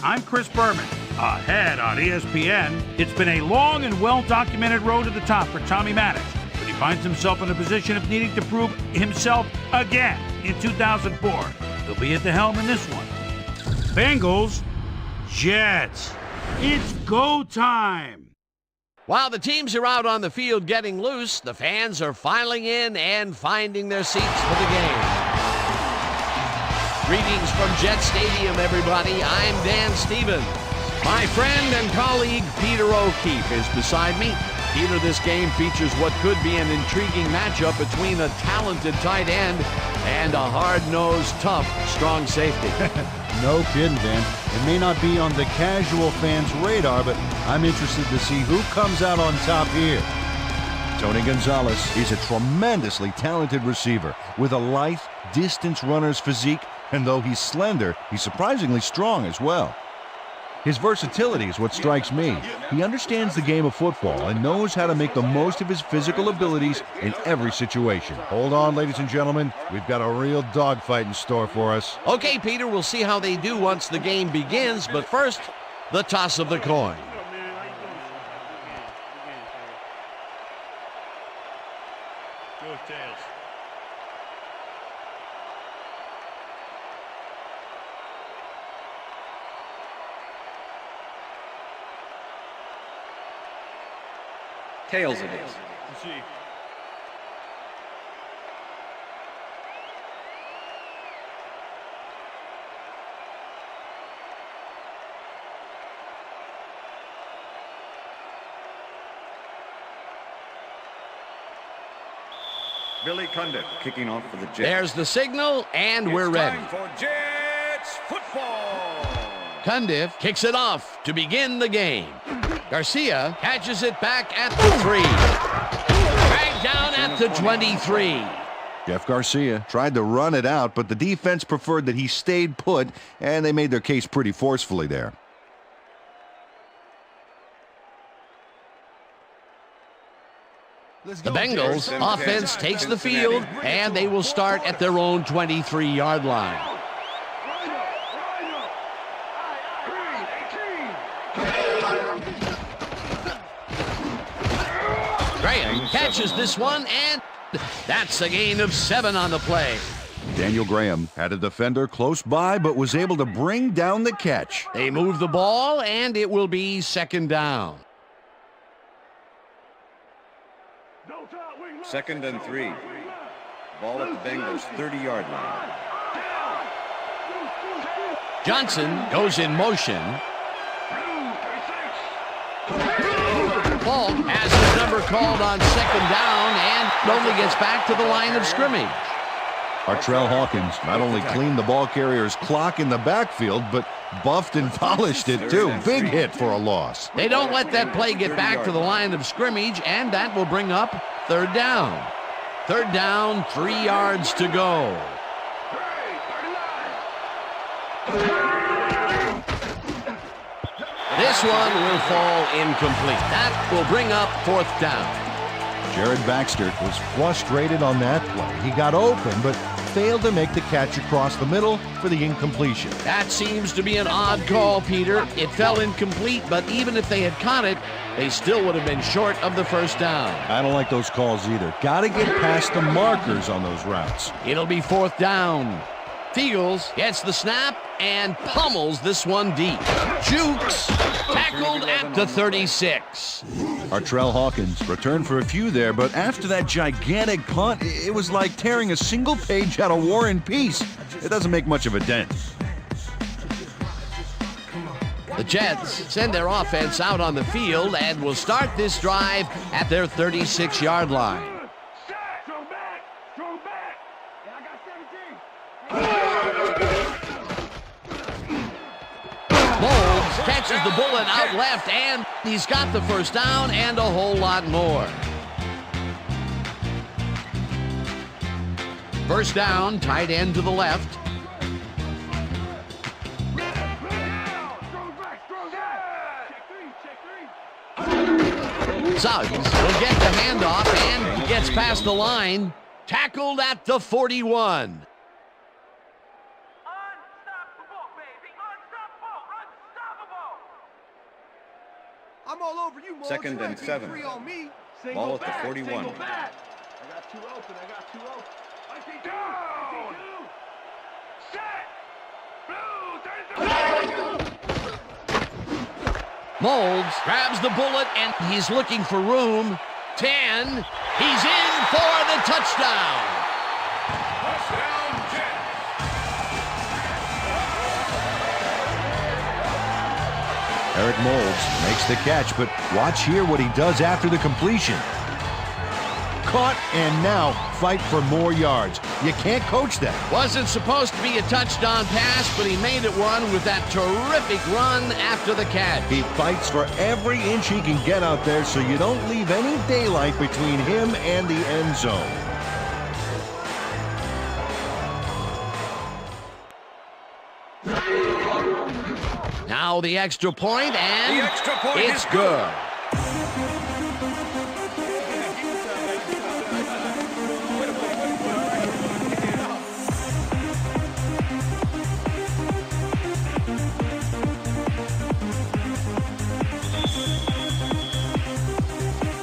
I'm Chris Berman. Ahead on ESPN, it's been a long and well-documented road to the top for Tommy Maddox, but he finds himself in a position of needing to prove himself again in 2004. He'll be at the helm in this one. Bengals Jets. It's go time. While the teams are out on the field getting loose, the fans are filing in and finding their seats for the game. Greetings from Jet Stadium, everybody. I'm Dan Stevens. My friend and colleague Peter O'Keefe is beside me. Peter, this game features what could be an intriguing matchup between a talented tight end and a hard-nosed, tough, strong safety. No kidding, Dan. It may not be on the casual fan's radar, but I'm interested to see who comes out on top here. Tony Gonzalez, he's a tremendously talented receiver with a lithe, distance runner's physique, and though he's slender, he's surprisingly strong as well. His versatility is what strikes me. He understands the game of football and knows how to make the most of his physical abilities in every situation. Hold on, ladies and gentlemen. We've got a real dogfight in store for us. Okay, Peter, we'll see how they do once the game begins, but first, the toss of the coin. Tails it is. Billy Cundiff kicking off for the Jets. There's the signal, and we're ready. Time for Jets football. Cundiff kicks it off to begin the game. Garcia catches it back at the 3. Dragged down at the 23. Jeff Garcia tried to run it out, but the defense preferred that he stayed put, and they made their case pretty forcefully there. The Bengals offense takes the field, and they will start at their own 23-yard line. Graham catches this one, and that's a gain of 7 on the play. Daniel Graham had a defender close by, but was able to bring down the catch. They move the ball, and it will be second down. 2nd and 3. Ball at the Bengals 30-yard line. Johnson goes in motion. Paul has his number called on second down and only gets back to the line of scrimmage. Artrell Hawkins not only cleaned the ball carrier's clock in the backfield, but buffed and polished it too. Big hit for a loss. They don't let that play get back to the line of scrimmage, and that will bring up third down. Third down, 3 yards to go. This one will fall incomplete. That will bring up fourth down. Jared Baxter was frustrated on that play. He got open, but failed to make the catch across the middle for the incompletion. That seems to be an odd call, Peter. It fell incomplete, but even if they had caught it, they still would have been short of the first down. I don't like those calls either. Got to get past the markers on those routes. It'll be fourth down. Fields gets the snap and pummels this one deep. Jukes tackled at the 36. Artrell Hawkins returned for a few there, but after that gigantic punt, it was like tearing a single page out of War and Peace. It doesn't make much of a dent. The Jets send their offense out on the field and will start this drive at their 36-yard line. Bowles catches the bullet out left, and he's got the first down and a whole lot more. First down, tight end to the left. Suggs will get the handoff and gets past the line. Tackled at the 41. Second and 7. Ball at the 41. Molds grabs the bullet, and he's looking for room. 10. He's in for the touchdown. Eric Molds makes the catch, but watch here what he does after the completion. Caught, and now fight for more yards. You can't coach that. Wasn't supposed to be a touchdown pass, but he made it one with that terrific run after the catch. He fights for every inch he can get out there so you don't leave any daylight between him and the end zone. Now the extra point, and it's good.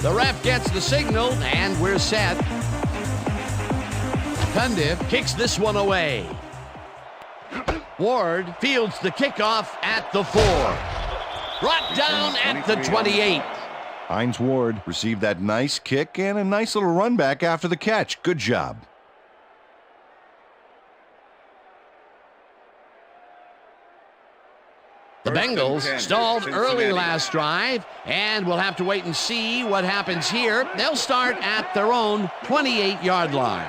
The ref gets the signal, and we're set. Cundiff kicks this one away. Ward fields the kickoff at the 4. Brought down at the 28. Hines Ward received that nice kick and a nice little run back after the catch. Good job. The Bengals stalled early last drive, and we'll have to wait and see what happens here. They'll start at their own 28-yard line.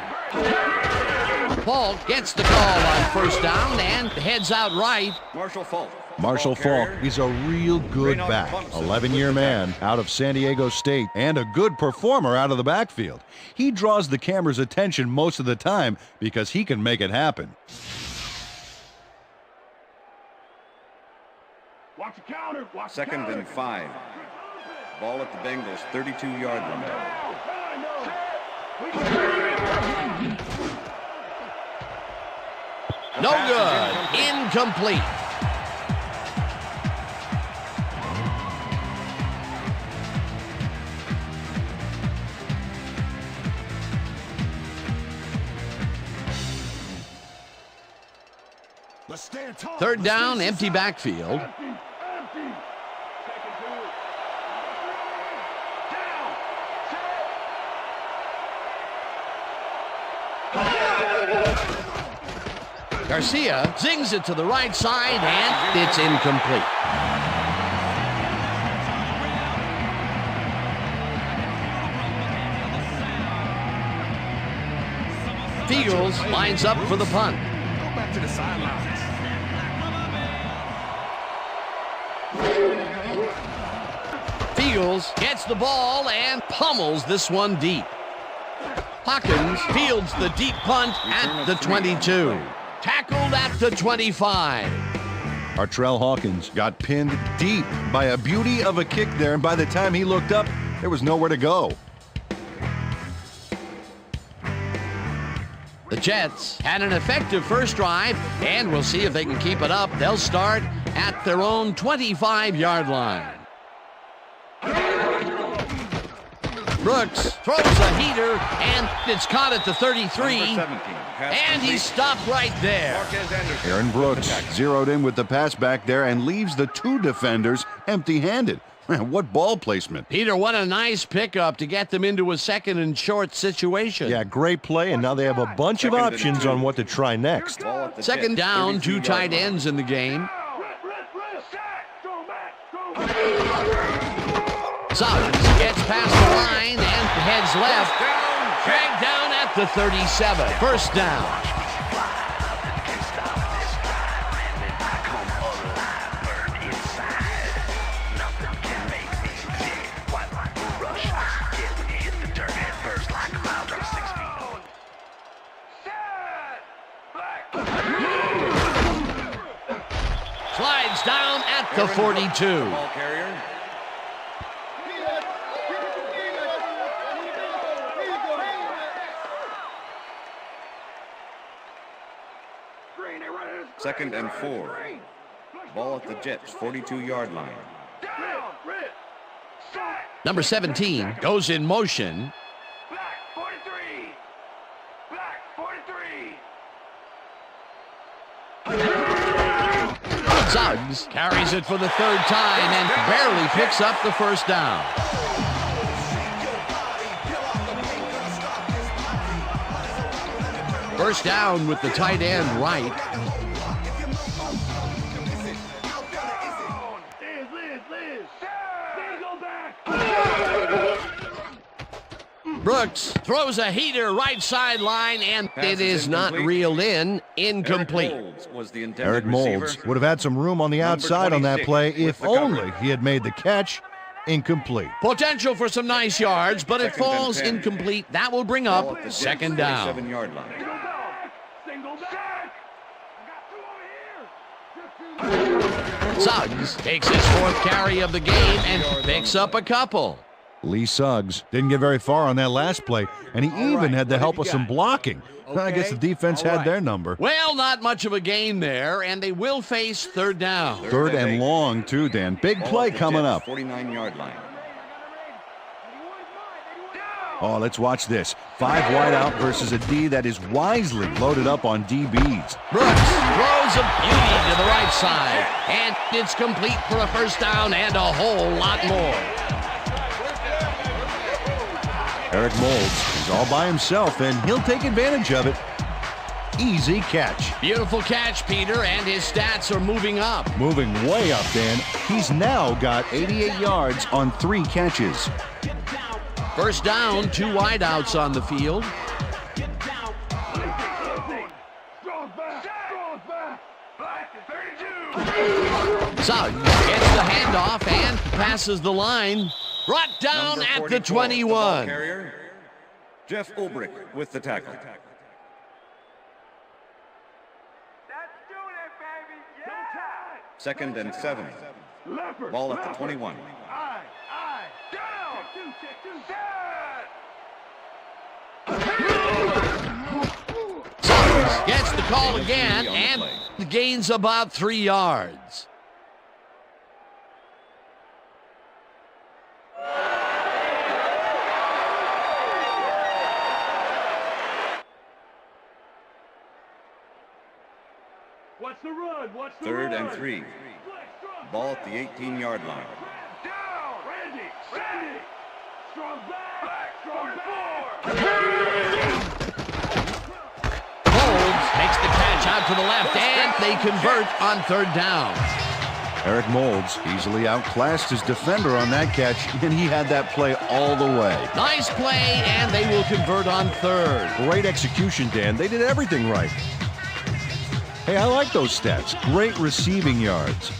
Falk gets the call on first down and heads out right. Marshall Falk is a real good back. 11-year man out of San Diego State and a good performer out of the backfield. He draws the camera's attention most of the time because he can make it happen. Second and 5. Ball at the Bengals 32-yard line. No good. Incomplete. Third down, empty backfield. Garcia zings it to the right side, and it's incomplete. Fields lines up for the punt. Go back to the sidelines. Fields gets the ball and pummels this one deep. Hawkins fields the deep punt at the 22. Tackled at the 25. Artrell Hawkins got pinned deep by a beauty of a kick there, and by the time he looked up, there was nowhere to go. The Jets had an effective first drive, and we'll see if they can keep it up. They'll start at their own 25-yard line. Brooks throws a heater, and it's caught at the 33. And he's stopped right there. Aaron Brooks zeroed in with the pass back there and leaves the two defenders empty-handed. Man, what ball placement. Peter, what a nice pickup to get them into a second and short situation. Yeah, great play, and now they have a bunch of options on what to try next. Second down, two tight ends in the game. Suggs gets past the line and heads left. Dragged down at the 37. First down. Slides down at the 42. Second and 4. Ball at the Jets, 42-yard line. Number 17 goes in motion. Black 43. Black 43. Suggs carries it for the third time and barely picks up the first down. First down with the tight end right. Brooks throws a heater right sideline, and it is not reeled in. Incomplete. Eric Moulds would have had some room on the outside on that play if only he had made the catch. Incomplete. Potential for some nice yards, but it falls incomplete. That will bring up second down. Suggs takes his fourth carry of the game and picks up a couple. Lee Suggs didn't get very far on that last play, and he even had the help of some blocking. I guess the defense had their number. Well, not much of a gain there, and they will face third down. Third and long, too, Dan. Big play coming up. 49-yard line. Oh, let's watch this. 5 wide out versus a D that is wisely loaded up on DBs. Brooks throws a beauty to the right side, and it's complete for a first down and a whole lot more. Eric Moulds is all by himself, and he'll take advantage of it. Easy catch. Beautiful catch, Peter, and his stats are moving up. Moving way up, Dan. He's now got 88 yards on 3 catches. First down, 2 wideouts on the field. Suggs gets the handoff and passes the line. Brought down at the 21. Carrier, Jeff Ulbrich with the tackle. That's doing it, baby. Yeah. Second and 7. Ball at the 21. Down. Set. Suggs gets the call again and gains about 3 yards. What's the run? Third and 3. Ball at the 18-yard line. Down. Randy. Strong back. Strong back. Moulds makes the catch out to the left, and they convert on third down. Eric Moulds easily outclassed his defender on that catch, and he had that play all the way. Nice play, and they will convert on third. Great execution, Dan. They did everything right. Hey, I like those stats. Great receiving yards.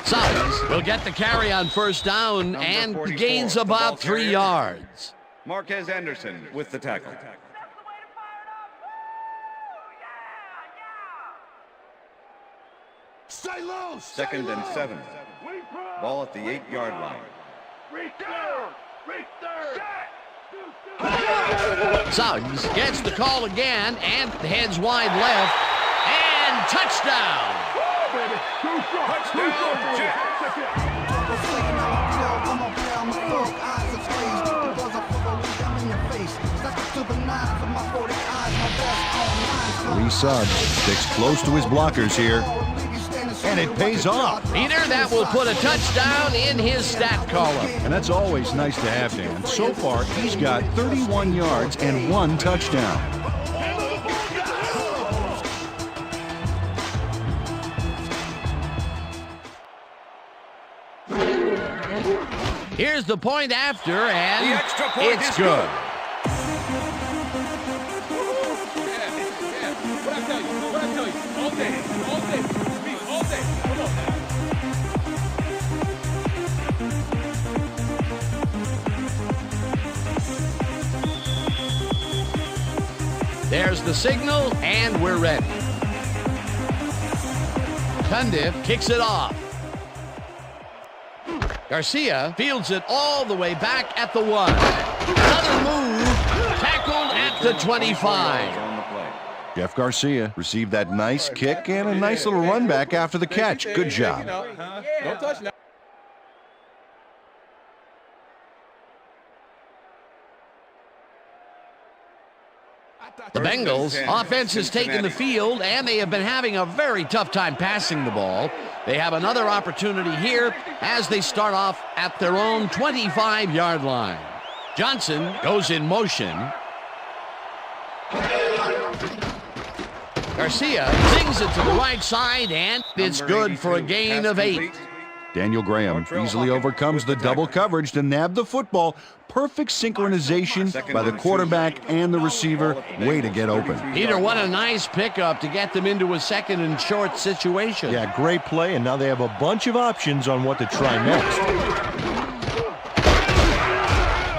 Suggs will get the carry on first down and gains about 3 yards. Marquez Anderson with the tackle. Stay low. Second and 7. Ball at the 8-yard line. Suggs gets the call again and heads wide left. And touchdown! Lee Suggs sticks close to his blockers here, and it pays off. Peter, that will put a touchdown in his stat column. And that's always nice to have, Dan. So far, he's got 31 yards and 1 touchdown. Here's the point after, and it's good. There's the signal, and we're ready. Cundiff kicks it off. Garcia fields it all the way back at the 1. Another move, tackled at the 25. Jeff Garcia received that nice kick and a nice little run back after the catch. Good job. Don't touch now. The Bengals offense has taken the field, and they have been having a very tough time passing the ball. They have another opportunity here as they start off at their own 25-yard line. Johnson goes in motion. Garcia zings it to the right side, and it's good for a gain of 8. Daniel Graham easily overcomes the double coverage to nab the football. Perfect synchronization by the quarterback and the receiver. Way to get open. Peter, what a nice pickup to get them into a second and short situation. Yeah, great play, and now they have a bunch of options on what to try next.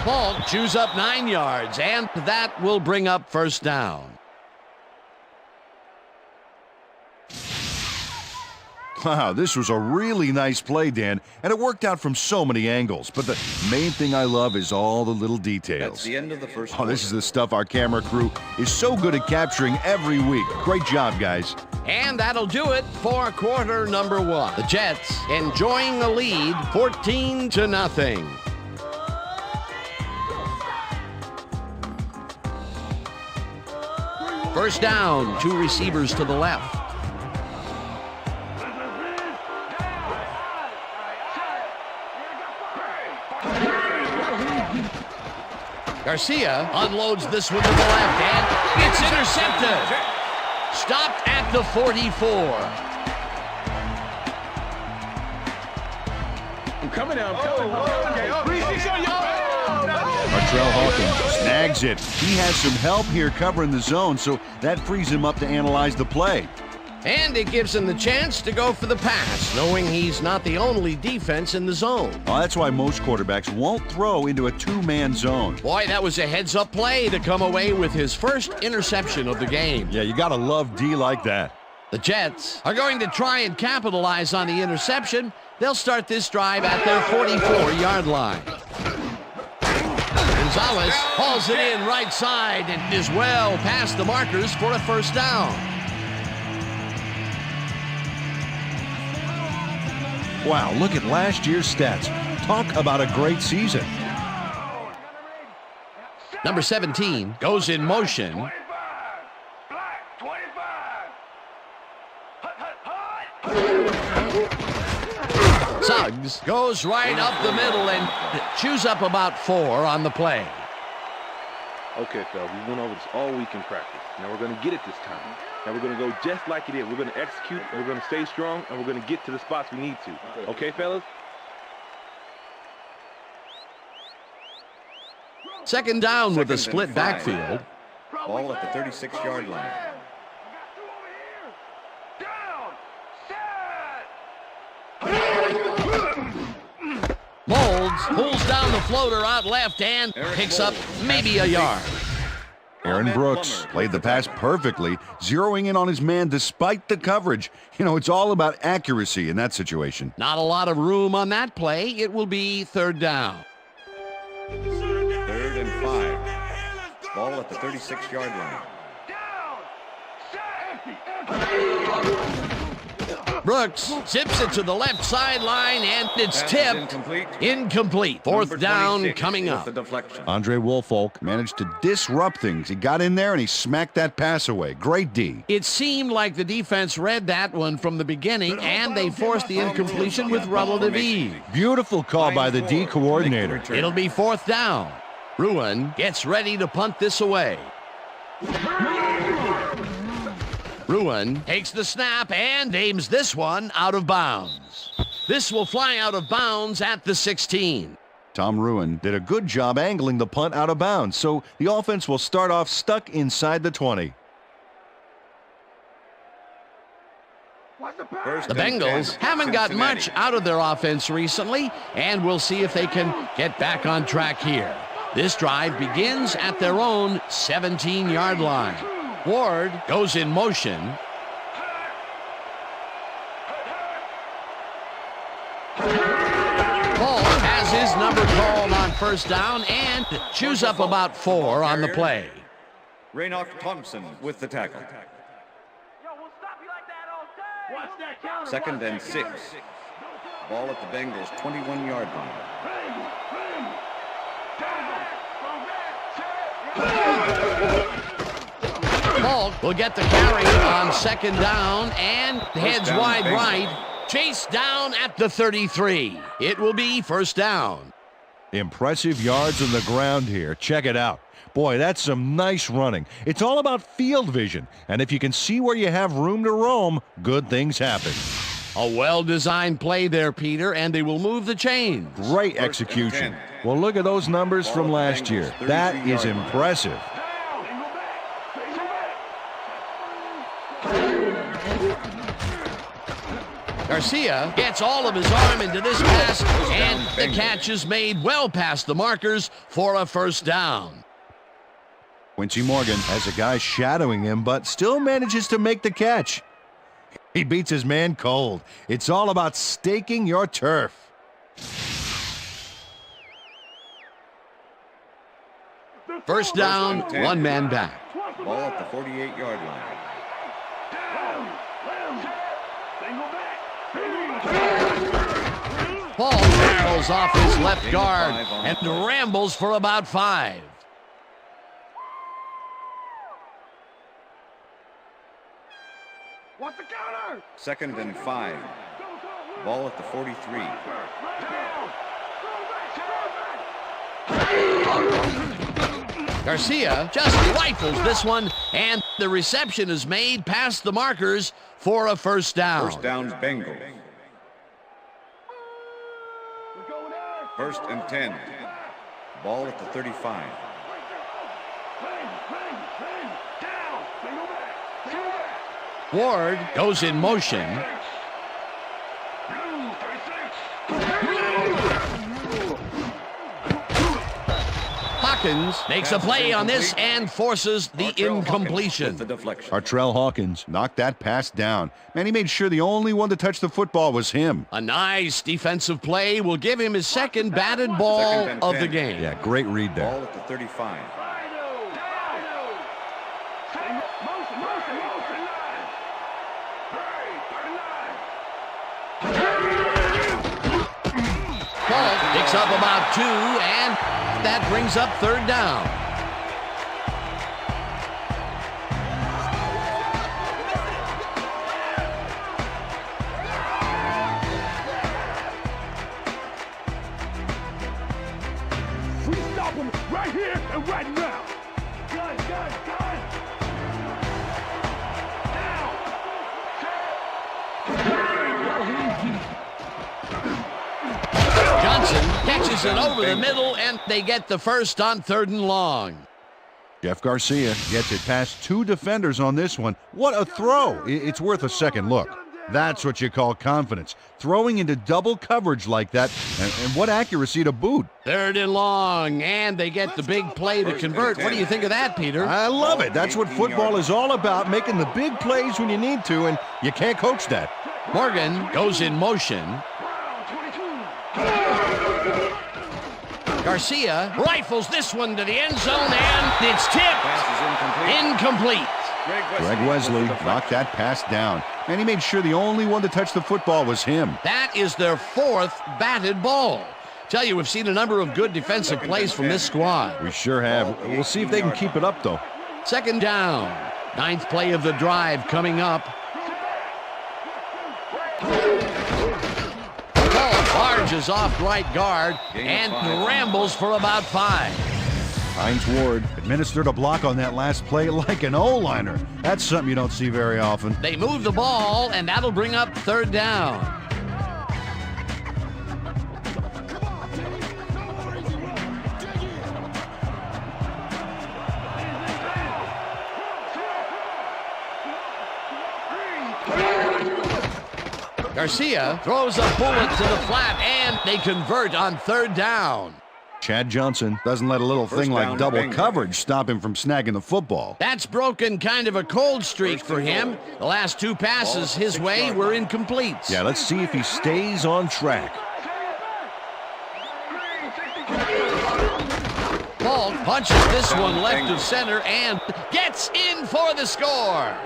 Falk chews up 9 yards, and that will bring up first down. Wow, this was a really nice play, Dan, and it worked out from so many angles. But the main thing I love is all the little details. That's the end of the first Oh, quarter. this is the stuff our camera crew is so good at capturing every week. Great job, guys. And that'll do it for quarter number 1. The Jets enjoying the lead 14-0. First down, 2 receivers to the left. Garcia unloads this one to the left, and it's intercepted. Stopped at the 44. I'm coming now. I'm coming. Martrell Hawkins snags it. He has some help here covering the zone, so that frees him up to analyze the play. And it gives him the chance to go for the pass, knowing he's not the only defense in the zone. Well, that's why most quarterbacks won't throw into a two-man zone. Boy, that was a heads-up play to come away with his first interception of the game. Yeah, you gotta love D like that. The Jets are going to try and capitalize on the interception. They'll start this drive at their 44-yard line. Gonzalez hauls it in right side and is well past the markers for a first down. Wow, look at last year's stats. Talk about a great season. Number 17 goes in motion. 25. Black 25. Hut. Suggs goes right up the middle and chews up about 4 on the play. Okay, fellas, we went over this all week in practice. Now we're going to get it this time. Now we're going to go just like it is. We're going to execute, we're going to stay strong, and we're going to get to the spots we need to. Okay, fellas? Second down with a Second split and 5. backfield. Ball at the 36-yard line. Down. Set. Molds pulls down the floater out left and picks up maybe a yard. Aaron Brooks played the pass perfectly, zeroing in on his man despite the coverage. You know, it's all about accuracy in that situation. Not a lot of room on that play. It will be third down. 3rd and 5. Ball at the 36-yard line. Down. Set. Brooks zips it to the left sideline, and it's Pass is tipped. incomplete. Incomplete. Fourth Number down 26 coming with up. the deflection. Andre Woolfolk managed to disrupt things. He got in there and he smacked that pass away. Great D. It seemed like the defense read that one from the beginning, and they forced the incompletion with relative ease. Beautiful call by the D coordinator. It'll be fourth down. Ruin gets ready to punt this away. Ruin takes the snap and aims this one out of bounds. This will fly out of bounds at the 16. Tom Ruin did a good job angling the punt out of bounds, so the offense will start off stuck inside the 20. First The and Bengals 10, haven't got Cincinnati. much out of their offense recently, and we'll see if they can get back on track here. This drive begins at their own 17-yard line. Ward goes in motion. Paul has his number called on first down and chews up about 4 on the play. Raynoch Thompson with the tackle. Second and 6. Ball at the Bengals 21-yard line. Falk will get the carry on second down and heads down, wide Bengals. right. Chase down at the 33. It will be first down. Impressive yards on the ground here. Check it out. Boy, that's some nice running. It's all about field vision. And if you can see where you have room to roam, good things happen. A well-designed play there, Peter, and they will move the chains. Great execution. Well, look at those numbers from last year. That is impressive. Garcia gets all of his arm into this pass, and the catch is made well past the markers for a first down. Quincy Morgan has a guy shadowing him, but still manages to make the catch. He beats his man cold. It's all about staking your turf. First down, one man back. Ball at the 48-yard line. Paul barrels off his left guard and rambles for about 5. What's the counter? Second and 5. Ball at the 43. Garcia just rifles this one, and the reception is made past the markers for a first down. First down, Bengals. First and 10. Ball at the 35. Ward goes in motion. Hawkins makes a play on this and forces the incompletion. Artrell Hawkins knocked that pass down. Man, he made sure the only one to touch the football was him. A nice defensive play will give him his second batted ball of the game. Yeah, great read there. Ball at the 35. Paul picks up about 2, and that brings up third down. We stop him right here and right now. Gun, gun, gun. Johnson catches it over the middle, and they get the first on 3rd and long. Jeff Garcia gets it past 2 defenders on this one. What a throw. It's worth a second look. That's what you call confidence. Throwing into double coverage like that, and what accuracy to boot. 3rd and long, and they get the big play to convert. What do you think of that, Peter? I love it. That's what football is all about, making the big plays when you need to, and you can't coach that. Morgan goes in motion. Garcia rifles this one to the end zone, and it's tipped. Incomplete. Greg Wesley knocked that pass down, and he made sure the only one to touch the football was him. That is their 4th batted ball. Tell you, we've seen a number of good defensive plays from this squad. We sure have. We'll see if they can keep it up, though. Second down. 9th play of the drive coming up. Barges off right guard and rambles for about 5. Hines Ward administered a block on that last play like an O-liner. That's something you don't see very often. They move the ball, and that'll bring up 3rd down. Garcia throws a bullet to the flat, and they convert on 3rd down. Chad Johnson doesn't let a little thing like double coverage stop him from snagging the football. That's broken kind of a cold streak for him. The last 2 passes his way were incomplete. Yeah, let's see if he stays on track. Paul punches this one left of center and gets in for the score.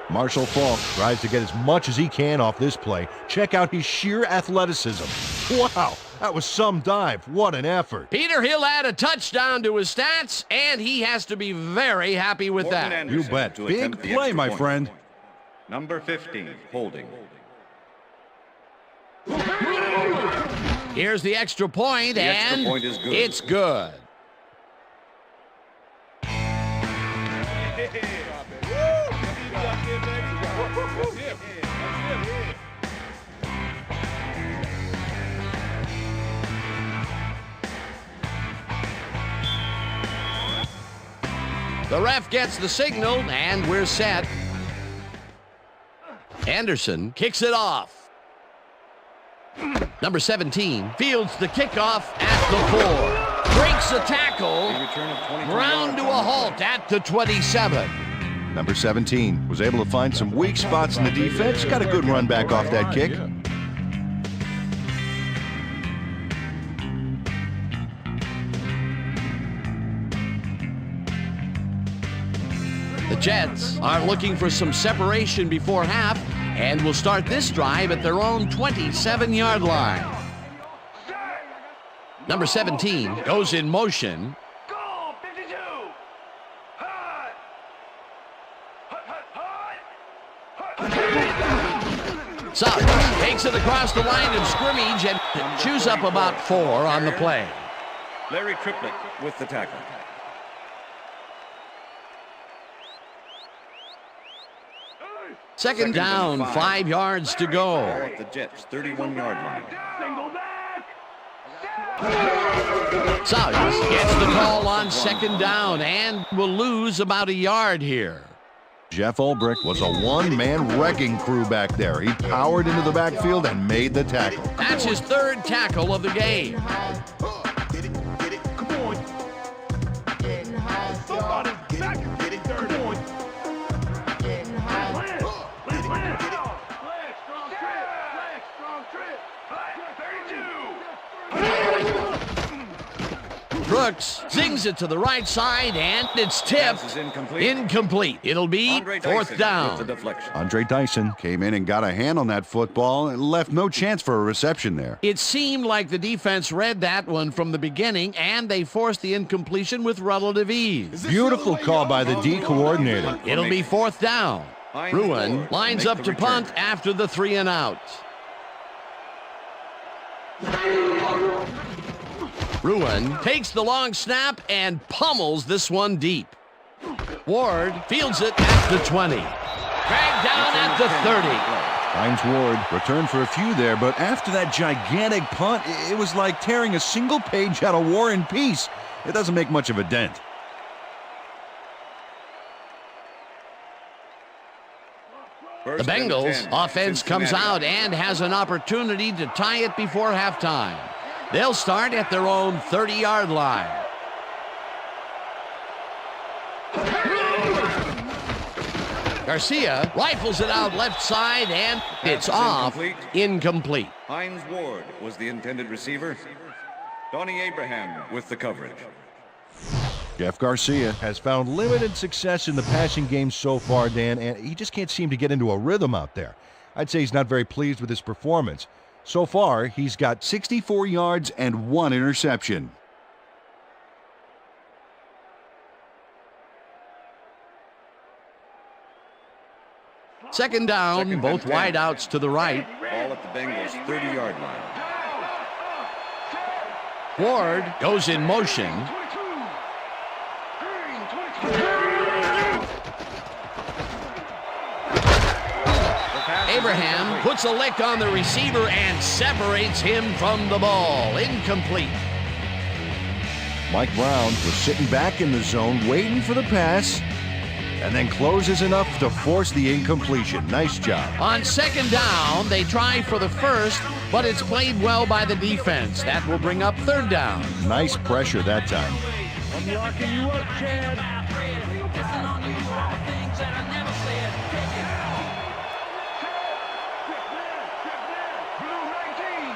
Marshall Faulk tries to get as much as he can off this play. Check out his sheer athleticism. Wow, that was some dive. What an effort. Peter, he'll add a touchdown to his stats, and he has to be very happy with Morton that. Anderson You bet. to Big attempt the play, extra my point. friend. Number 15, holding. Here's the extra point, The extra and point is good. it's good. The ref gets the signal, and we're set. Anderson kicks it off. Number 17 fields the kickoff at the 4. Breaks a tackle. A return of 22 Ground to a yards on the halt play. at the 27. Number 17 was able to find some weak spots in the defense. Got a good run back off that kick. The Jets are looking for some separation before half and will start this drive at their own 27-yard line. Number 17 goes in motion. Go, 52. Hut. Suggs takes it across the line of scrimmage and chews up about 4 on the play. Larry Triplett with the tackle. Second down, 5 yards to Ball go. at the Jets' 31-yard line. Single back. Suggs gets the call on second down and will lose about a yard here. Jeff Ulbrich was a one-man wrecking crew back there. He powered into the backfield and made the tackle. That's his 3rd tackle of the game. Come on. Somebody back. Third point. Flex, strong trip. Flex, strong trip. 32. Brooks zings it to the right side, and it's tipped. Pass is incomplete. Incomplete. It'll be Andre 4th Dyson down. with the deflection. Andre Dyson came in and got a hand on that football and left no chance for a reception there. It seemed like the defense read that one from the beginning, and they forced the incompletion with relative ease. Beautiful call by the D coordinator. It'll be 4th down. Hines Bruin Ward lines make up the to return. punt after the 3 and out. Bruin takes the long snap and pummels this one deep. Ward fields it at the 20. Dragged down at the 30. Hines Ward returned for a few there, but after that gigantic punt, it was like tearing a single page out of War and Peace. It doesn't make much of a dent. The First and Bengals 10, offense comes Cincinnati. out and has an opportunity to tie it before halftime. They'll start at their own 30-yard line. Garcia rifles it out left side, and it's Pass is off. Incomplete. Hines Ward was the intended receiver. Donnie Abraham with the coverage. Jeff Garcia Has found limited success in the passing game so far, Dan, and he just can't seem to get into a rhythm out there. I'd say he's not very pleased with his performance. So far, he's got 64 yards and 1 interception. Second down, Second both and 10. wideouts to the right. Ball at the Bengals' 30-yard line. Ward goes in motion. Abraham puts a lick on the receiver and separates him from the ball. Incomplete. Mike Brown was sitting back in the zone waiting for the pass and then closes enough to force the incompletion. Nice job. On second down, they try for the first, but it's played well by the defense. That will bring up third down. Nice pressure that time. I'm locking you up, Chad. Blue 19.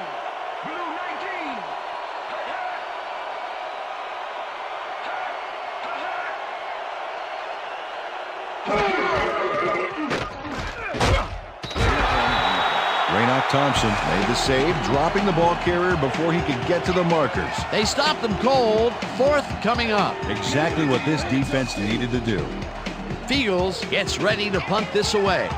Blue 19. Raynoch Thompson made the save, dropping the ball carrier before he could get to the markers. They stopped them cold. Fourth coming up. Exactly what this defense needed to do. Fields gets ready to punt this away.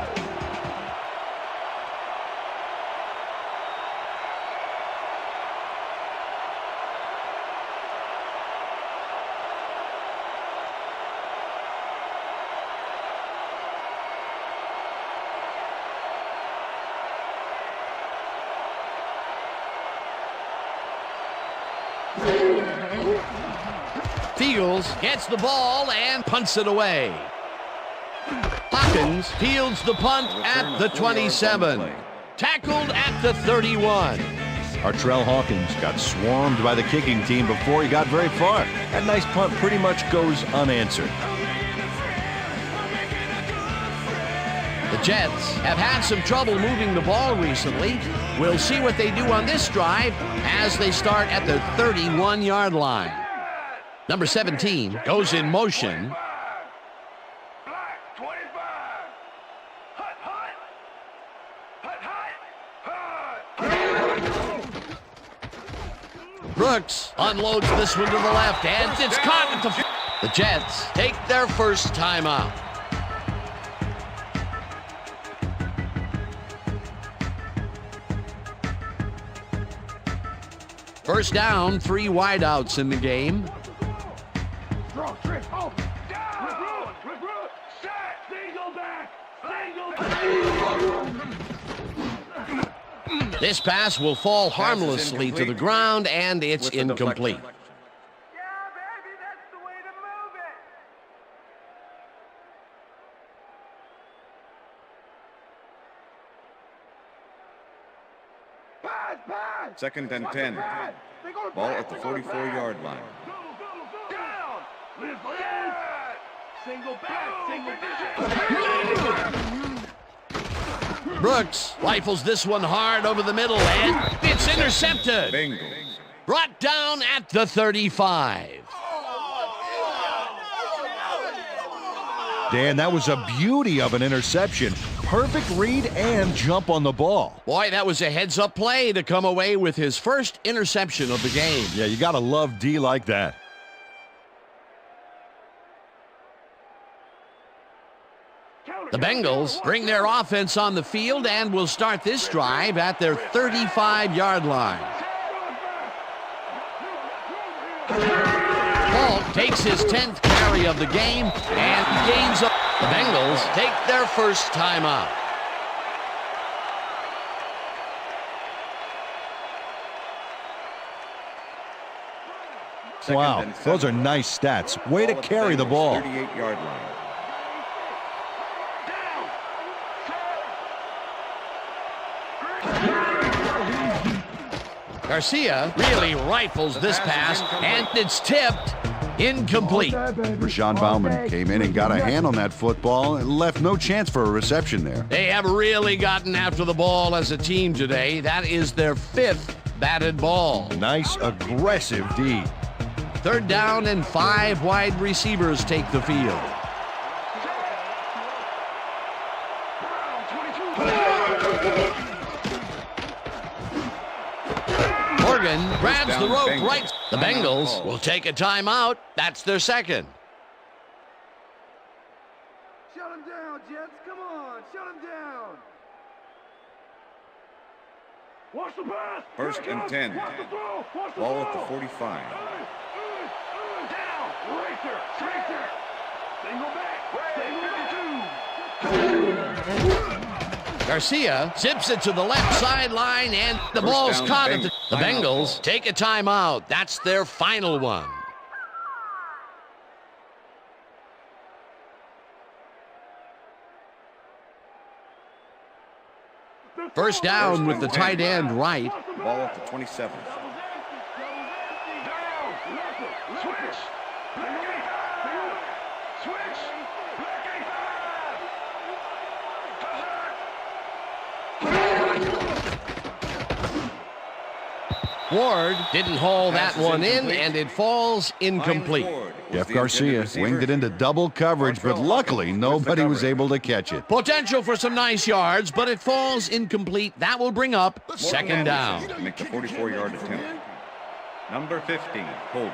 Fields gets the ball and punts it away. Hawkins fields the punt at the 27. Tackled at the 31. Artrell Hawkins got swarmed by the kicking team before he got very far. That nice punt pretty much goes unanswered. The Jets have had some trouble moving the ball recently. We'll see what they do on this drive as they start at the 31-yard line. Number 17 goes in motion. Brooks unloads this one to the left, and it's caught at the Jets take their first timeout. First down, 3 wideouts in the game. This pass will fall harmlessly to the ground, and it's incomplete. Yeah, baby, that's the way to move it. Pass, pass. Second and 10. Ball at the 44-yard line. Down. Single back, single back. Brooks rifles this one hard over the middle, and it's intercepted. Bengals. Brought down at the 35. Dan, that was a beauty of an interception. Perfect read and jump on the ball. Boy, that was a heads-up play to come away with his first interception of the game. Yeah, you got to love D like that. The Bengals bring their offense on the field and will start this drive at their 35-yard line. Paul takes his 10th carry of the game and gains up. The Bengals take their first timeout. Wow, those are nice stats. Way to carry the ball. 38-yard line. Garcia really rifles this pass, and it's tipped incomplete. Rashawn Bauman came in and got a hand on that football and left no chance for a reception there. They have really gotten after the ball as a team today. That is their 5th batted ball. Nice, aggressive D. Third down and 5 wide receivers take the field. Morgan grabs the rope right. The Bengals will take a timeout. That's their second. Shut him down, Jets. Come on, shut him down. Watch the pass. First and 10. Ball at the 45. Down. Racer. Tracer. Single back. Single back. Garcia zips it to the left sideline, and the ball's caught at the Bengals take a timeout. That's their final one. First down with the tight end right. Ball at the 27. Ward didn't haul that one in, and it falls incomplete. Jeff Garcia winged it into double coverage, but luckily nobody was able to catch it. Potential for some nice yards, but it falls incomplete. That will bring up second down. To make the 44-yard attempt. Number 15, holding.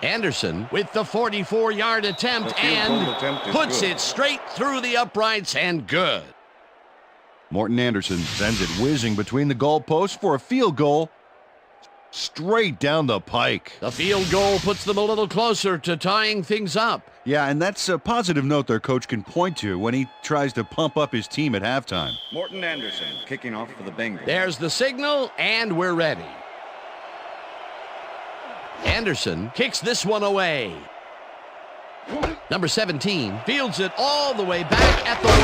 Anderson with the 44-yard attempt and puts it straight through the uprights and good. Morton Anderson sends it whizzing between the goalposts for a field goal straight down the pike. The field goal puts them a little closer to tying things up. Yeah, and that's a positive note their coach can point to when he tries to pump up his team at halftime. Morton Anderson kicking off for the Bengals. There's the signal, and we're ready. Anderson kicks this one away. Number 17 fields it all the way back at the 1.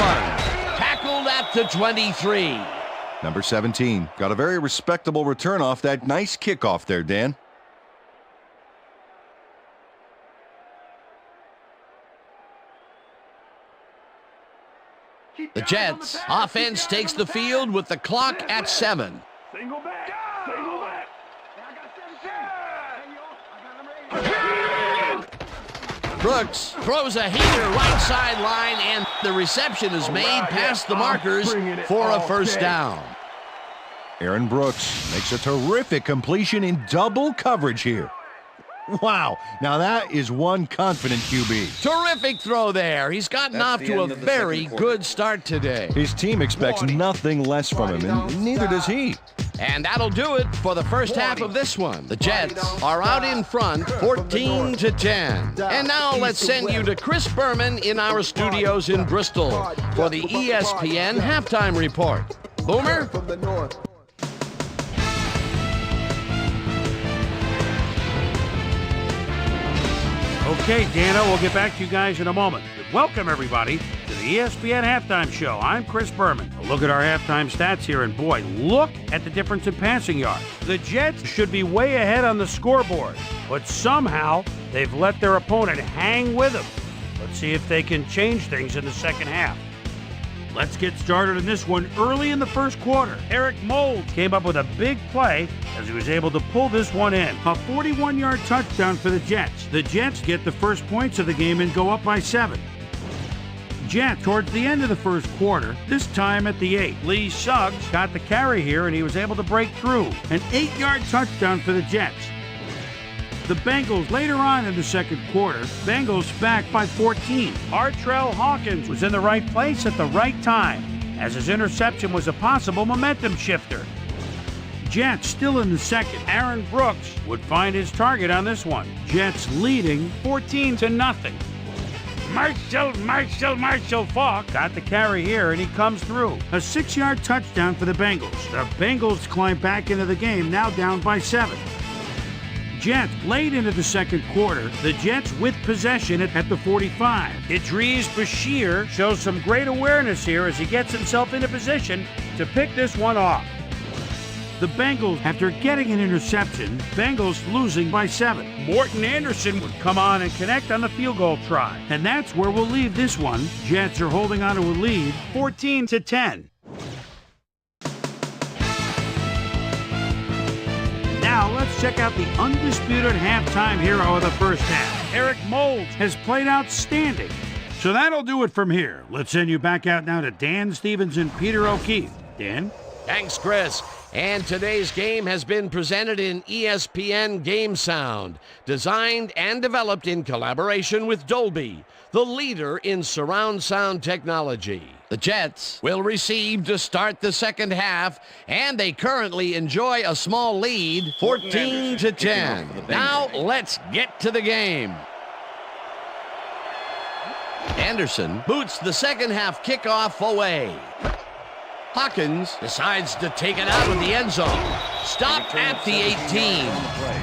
Tackled at the 23. Number 17 got a very respectable return off that nice kickoff there, Dan. The Jets offense takes the field with the clock at 7. Single back. Single back. Brooks throws a heater right sideline, and the reception is made past the markers for a first down. Aaron Brooks makes a terrific completion in double coverage here. Wow, now that is one confident QB. Terrific throw there. He's gotten off to a very good start today. His team expects nothing less from him, and neither does he. And that'll do it for the first half of this one. The Jets are out in front, 14-10. And now let's send you to Chris Berman in our studios in Bristol for the ESPN Halftime Report. Boomer? Okay, Dana, we'll get back to you guys in a moment. But welcome, everybody, to the ESPN Halftime Show. I'm Chris Berman. A look at our halftime stats here, and boy, look at the difference in passing yards. The Jets should be way ahead on the scoreboard, but somehow they've let their opponent hang with them. Let's see if they can change things in the second half. Let's get started in this one early in the first quarter. Eric Mold came up with a big play as he was able to pull this one in. A 41-yard touchdown for the Jets. The Jets get the first points of the game and go up by 7. Jets towards the end of the first quarter, this time at the 8. Lee Suggs got the carry here and he was able to break through. An 8-yard touchdown for the Jets. The Bengals later on in the second quarter, Bengals back by 14. Artrell Hawkins was in the right place at the right time, as his interception was a possible momentum shifter. Jets still in the second. Aaron Brooks would find his target on this one. Jets leading 14-0. Marshall Faulk got the carry here and he comes through. A 6-yard touchdown for the Bengals. The Bengals climb back into the game, now down by 7. Jets late into the second quarter, the Jets with possession at the 45. Idris Bashir shows some great awareness here as he gets himself into position to pick this one off. The Bengals, after getting an interception, Bengals losing by 7. Morton Anderson would come on and connect on the field goal try. And that's where we'll leave this one. Jets are holding on to a lead, 14-10. Now let's check out the undisputed halftime hero of the first half. Eric Mold has played outstanding. So that'll do it from here. Let's send you back out now to Dan Stevens and Peter O'Keefe. Dan? Thanks, Chris. And today's game has been presented in ESPN Game Sound, designed and developed in collaboration with Dolby, the leader in surround sound technology. The Jets will receive to start the second half, and they currently enjoy a small lead, 14-10. Now let's get to the game. Anderson boots the second half kickoff away. Hawkins decides to take it out of the end zone. Stop at the 18.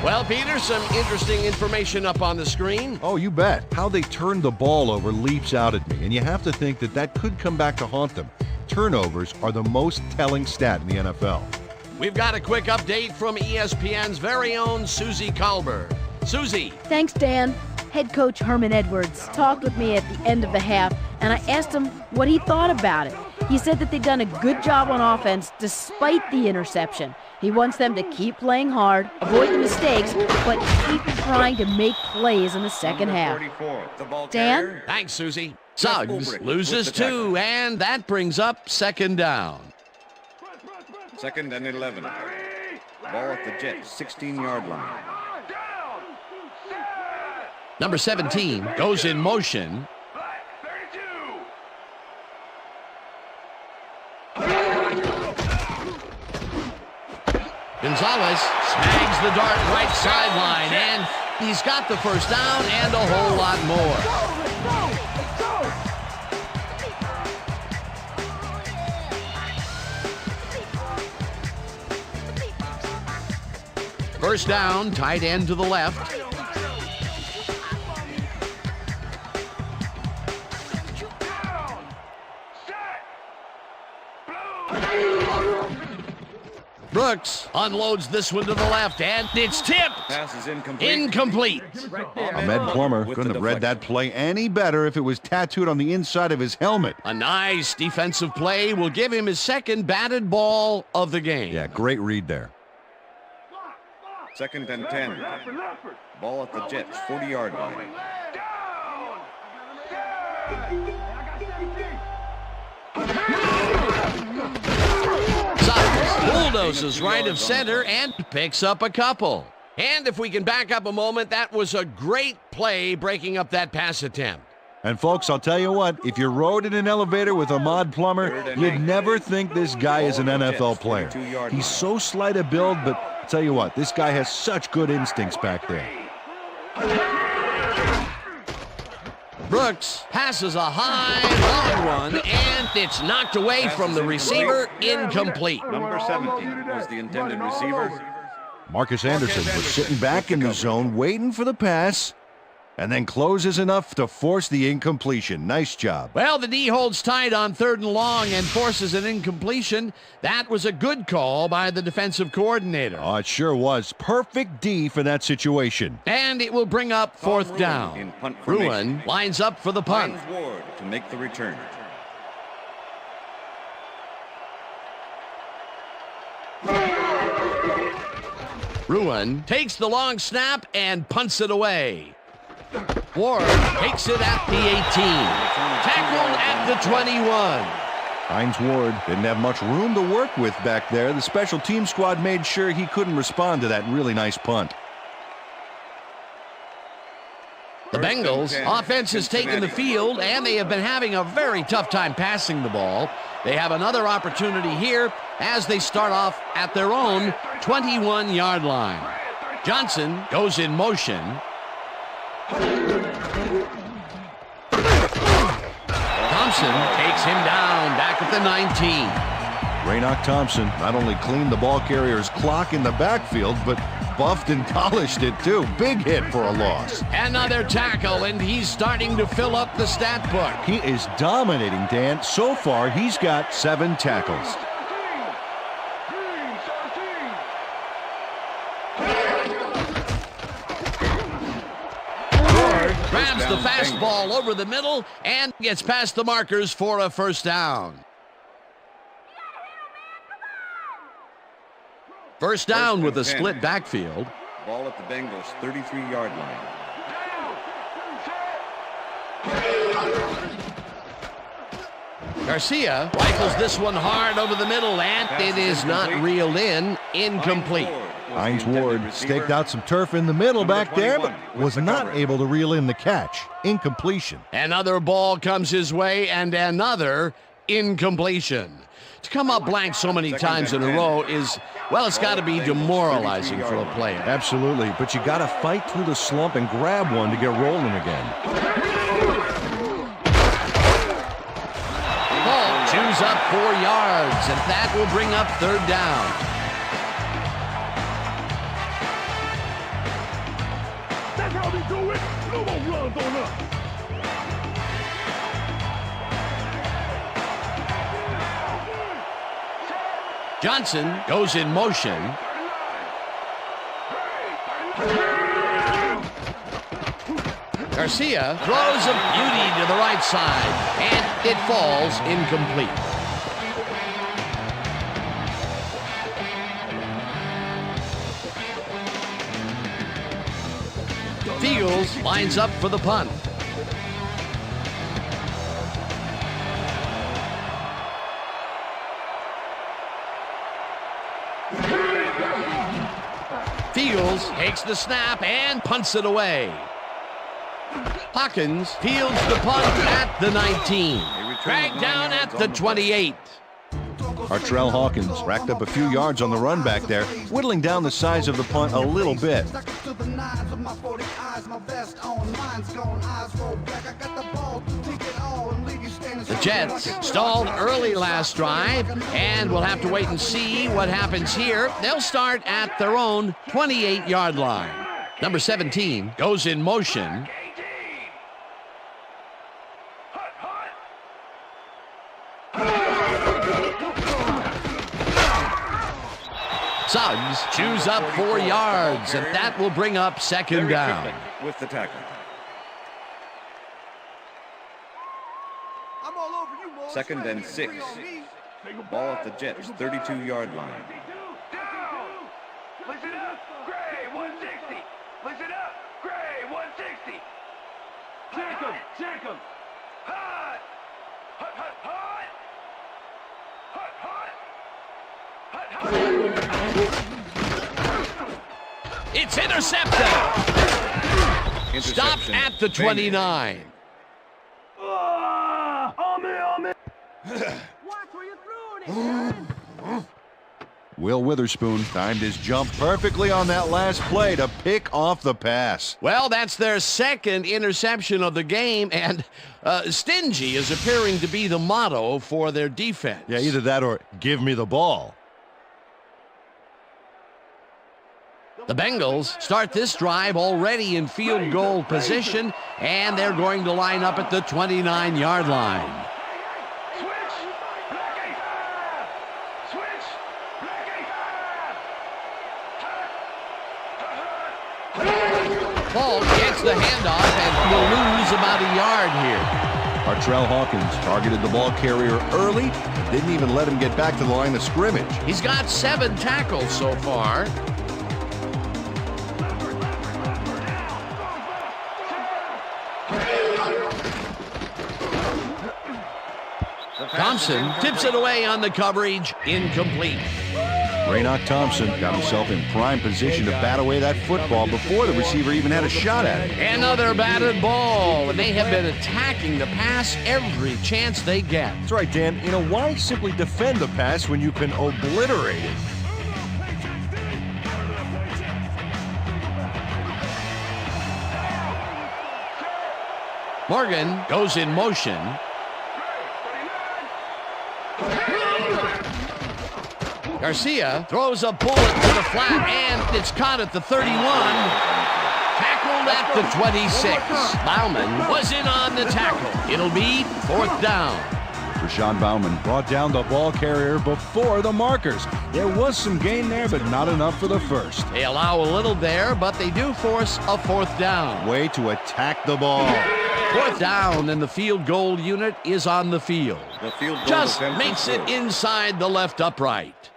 Well, Peter, some interesting information up on the screen. Oh, you bet. How they turned the ball over leaps out at me, and you have to think that that could come back to haunt them. Turnovers are the most telling stat in the NFL. We've got a quick update from ESPN's very own Susie Kalber. Susie. Thanks, Dan. Head coach Herman Edwards talked with me at the end of the half, and I asked him what he thought about it. He said that they've done a good job on offense despite the interception. He wants them to keep playing hard, avoid the mistakes, but keep trying to make plays in the second half. Dan? Thanks, Susie. Suggs loses 2, and that brings up second down. 2nd and 11. Ball at the Jets, 16-yard line. Number 17 goes in motion. Gonzalez snags the dart right sideline, and he's got the first down and a whole lot more. First down, tight end to the left. Brooks unloads this one to the left, and it's tipped. Pass is incomplete. Incomplete. Ahmed Plummer couldn't have read that play any better if it was tattooed on the inside of his helmet. A nice defensive play will give him his second batted ball of the game. Yeah, great read there. 2nd and 10. Ball at the Jets, 40-yard line. Bulldozes right of center and picks up a couple. And if we can back up a moment, that was a great play breaking up that pass attempt. And folks, I'll tell you what, if you rode in an elevator with Ahmad Plummer, you'd never think this guy is an NFL player. He's so slight a build, but I'll tell you what, this guy has such good instincts back there. Brooks passes a high long one, and it's knocked away from the receiver, incomplete. Number 17 was the intended receiver. Marcus Anderson was sitting back in the zone, waiting for the pass, and then closes enough to force the incompletion. Nice job. Well, the D holds tight on 3rd and long and forces an incompletion. That was a good call by the defensive coordinator. Oh, it sure was. Perfect D for that situation. And it will bring up 4th down. In punt formation. Ruin lines up for the punt. Finds Ward to make the return. Ruin takes the long snap and punts it away. Ward takes it at the 18. Tackled at the 21. Hines Ward didn't have much room to work with back there. The special team squad made sure he couldn't respond to that really nice punt. The Bengals offense has taken the field, and they have been having a very tough time passing the ball. They have another opportunity here as they start off at their own 21-yard line. Johnson goes in motion. Thompson takes him down back at the 19. Raynoch Thompson not only cleaned the ball carrier's clock in the backfield, but buffed and polished it too. Big hit for a loss. Another tackle, and he's starting to fill up the stat book. He is dominating, Dan. So far, he's got 7 tackles. Grabs the fastball over the middle and gets past the markers for a first down. First down with a split backfield. Ball at the Bengals, 33-yard line. Garcia rifles this one hard over the middle, and it is not reeled in. Incomplete. Hines Ward staked out some turf in the middle back there, but was not able to reel in the catch. Incompletion. Another ball comes his way, and another incompletion. To come up blank so many times in a row is, well, it's got to be demoralizing for a player. Absolutely, but you got to fight through the slump and grab one to get rolling again. Ball chews up 4 yards, and that will bring up 3rd down. That's how they do it. No more runs on us. Johnson goes in motion. Garcia throws a beauty to the right side, and it falls incomplete. Bengals lines up for the punt. Fields takes the snap and punts it away. Hawkins fields the punt at the 19. Dragged down at the 28. Artrell Hawkins racked up a few yards on the run back there, whittling down the size of the punt a little bit. The Jets stalled early last drive, and we'll have to wait and see what happens here. They'll start at their own 28-yard line. Number 17 goes in motion. Suggs chews up 4 yards, and that will bring up second down. With the tackle. Second and 6. Ball at the Jets, 32-yard line. Listen up, Gray, 160. Listen up, Gray, 160. Check him, check him. Hot, hot, hot, hot. Hot, hot. Hot, hot. It's intercepted. Stopped at the 29. Will Witherspoon timed his jump perfectly on that last play to pick off the pass. Well, that's their second interception of the game, and stingy is appearing to be the motto for their defense. Yeah, either that or give me the ball. The Bengals start this drive already in field goal position, and they're going to line up at the 29-yard line. Paul gets the handoff and will lose about a yard here. Artrell Hawkins targeted the ball carrier early, didn't even let him get back to the line of scrimmage. He's got 7 tackles so far. Thompson tips it away on the coverage, incomplete. Raynoch Thompson got himself in prime position to bat away that football before the receiver even had a shot at it. Another batted ball, and they have been attacking the pass every chance they get. That's right, Dan. You know, why simply defend the pass when you can obliterate it? Morgan goes in motion. Garcia throws a bullet to the flat, and it's caught at the 31. Tackled at the 26. Bauman was in on the tackle. It'll be 4th down. Rashawn Bauman brought down the ball carrier before the markers. There was some gain there, but not enough for the first. They allow a little there, but they do force a 4th down. Way to attack the ball. 4th down, and the field goal unit is on the field. The field goal Just makes it inside the left upright.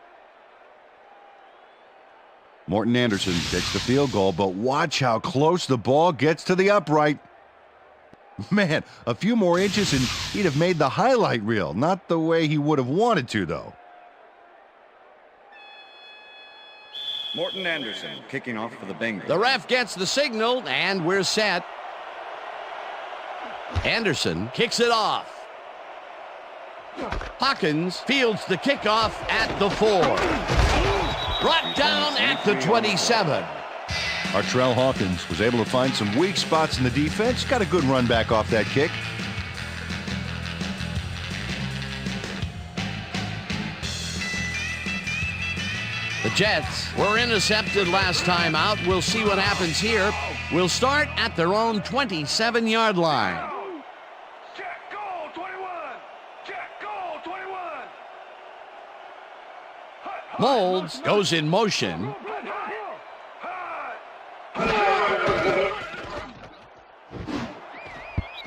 Morton Anderson takes the field goal, but watch how close the ball gets to the upright. Man, a few more inches and he'd have made the highlight reel. Not the way he would have wanted to, though. Morton Anderson kicking off for the Bengals. The ref gets the signal, and we're set. Anderson kicks it off. Hawkins fields the kickoff at the 4. Brought down at the 27. Artrell Hawkins was able to find some weak spots in the defense. Got a good run back off that kick. The Jets were intercepted last time out. We'll see what happens here. We'll start at their own 27-yard line. Check goal 21. Check goal 21. Molds goes in motion.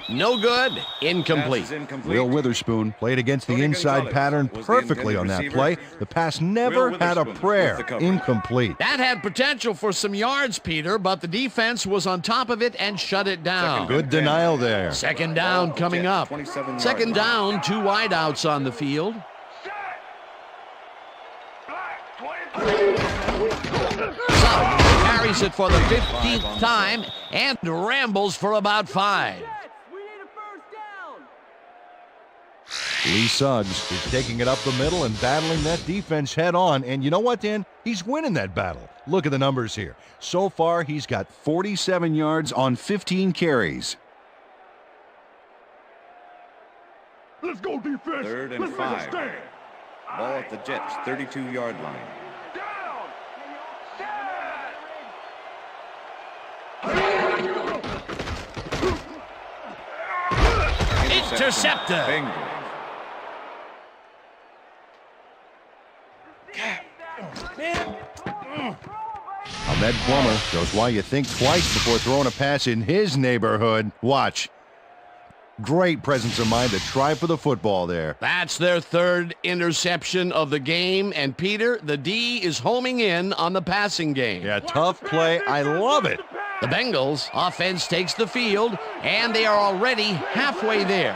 No good. Incomplete. Will Witherspoon played against the inside pattern perfectly on that play. The pass never had a prayer. Incomplete. That had potential for some yards, Peter, but the defense was on top of it and shut it down. Good denial there. Second down coming up. Second down, 2 wideouts on the field. Suggs carries it for the 15th time and rambles for about 5. Lee Suggs is taking it up the middle and battling that defense head on. And you know what, Dan? He's winning that battle. Look at the numbers here. So far, he's got 47 yards on 15 carries. Let's go defense. 3rd and 5. Ball at the Jets, 32-yard line. Intercepted. Bengals. Ahmed Plummer shows why you think twice before throwing a pass in his neighborhood. Watch. Great presence of mind to try for the football there. That's their 3rd interception of the game. And Peter, the D is homing in on the passing game. Yeah, tough play. I love it. The Bengals offense takes the field, and they are already halfway there.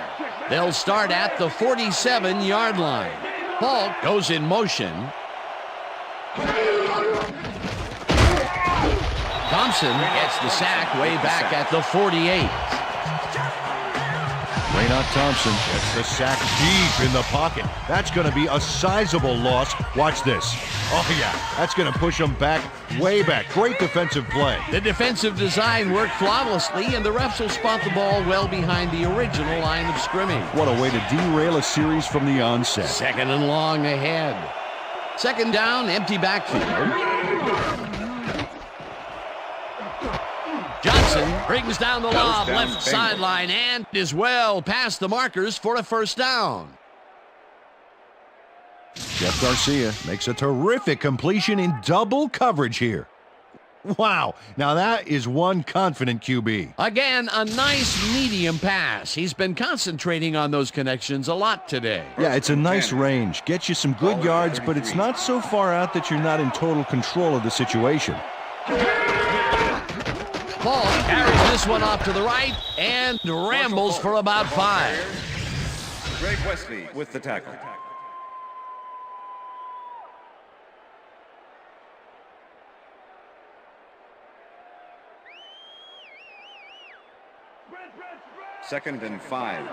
They'll start at the 47-yard line. Ball goes in motion. Thompson gets the sack way back at the 48. Raynaud Thompson gets the sack deep in the pocket. That's going to be a sizable loss. Watch this. Oh, yeah, that's going to push him back, way back. Great defensive play. The defensive design worked flawlessly, and the refs will spot the ball well behind the original line of scrimmage. What a way to derail a series from the onset. 2nd and long ahead. 2nd down, empty backfield. Johnson brings down the lob left sideline and is well past the markers for a 1st down. Jeff Garcia makes a terrific completion in double coverage here. Wow, now that is one confident QB. Again, a nice medium pass. He's been concentrating on those connections a lot today. Yeah, it's a nice range. Gets you some good yards, but it's not so far out that you're not in total control of the situation. Paul carries this one off to the right and rambles for about 5. Greg Wesley with the tackle. Second and 5.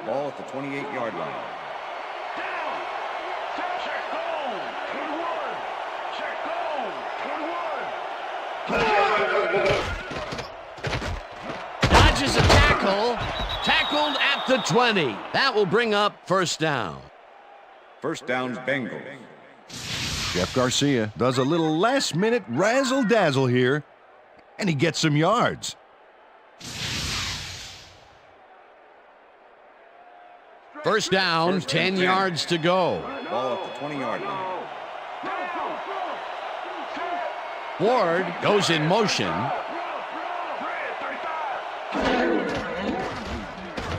Ball at the 28-yard line. Dodges a tackle. Tackled at the 20. That will bring up 1st down. 1st down, Bengals. Jeff Garcia does a little last-minute razzle-dazzle here, and he gets some yards. First down, 10 yards to go. Ball at the 20-yard line. Ward goes in motion.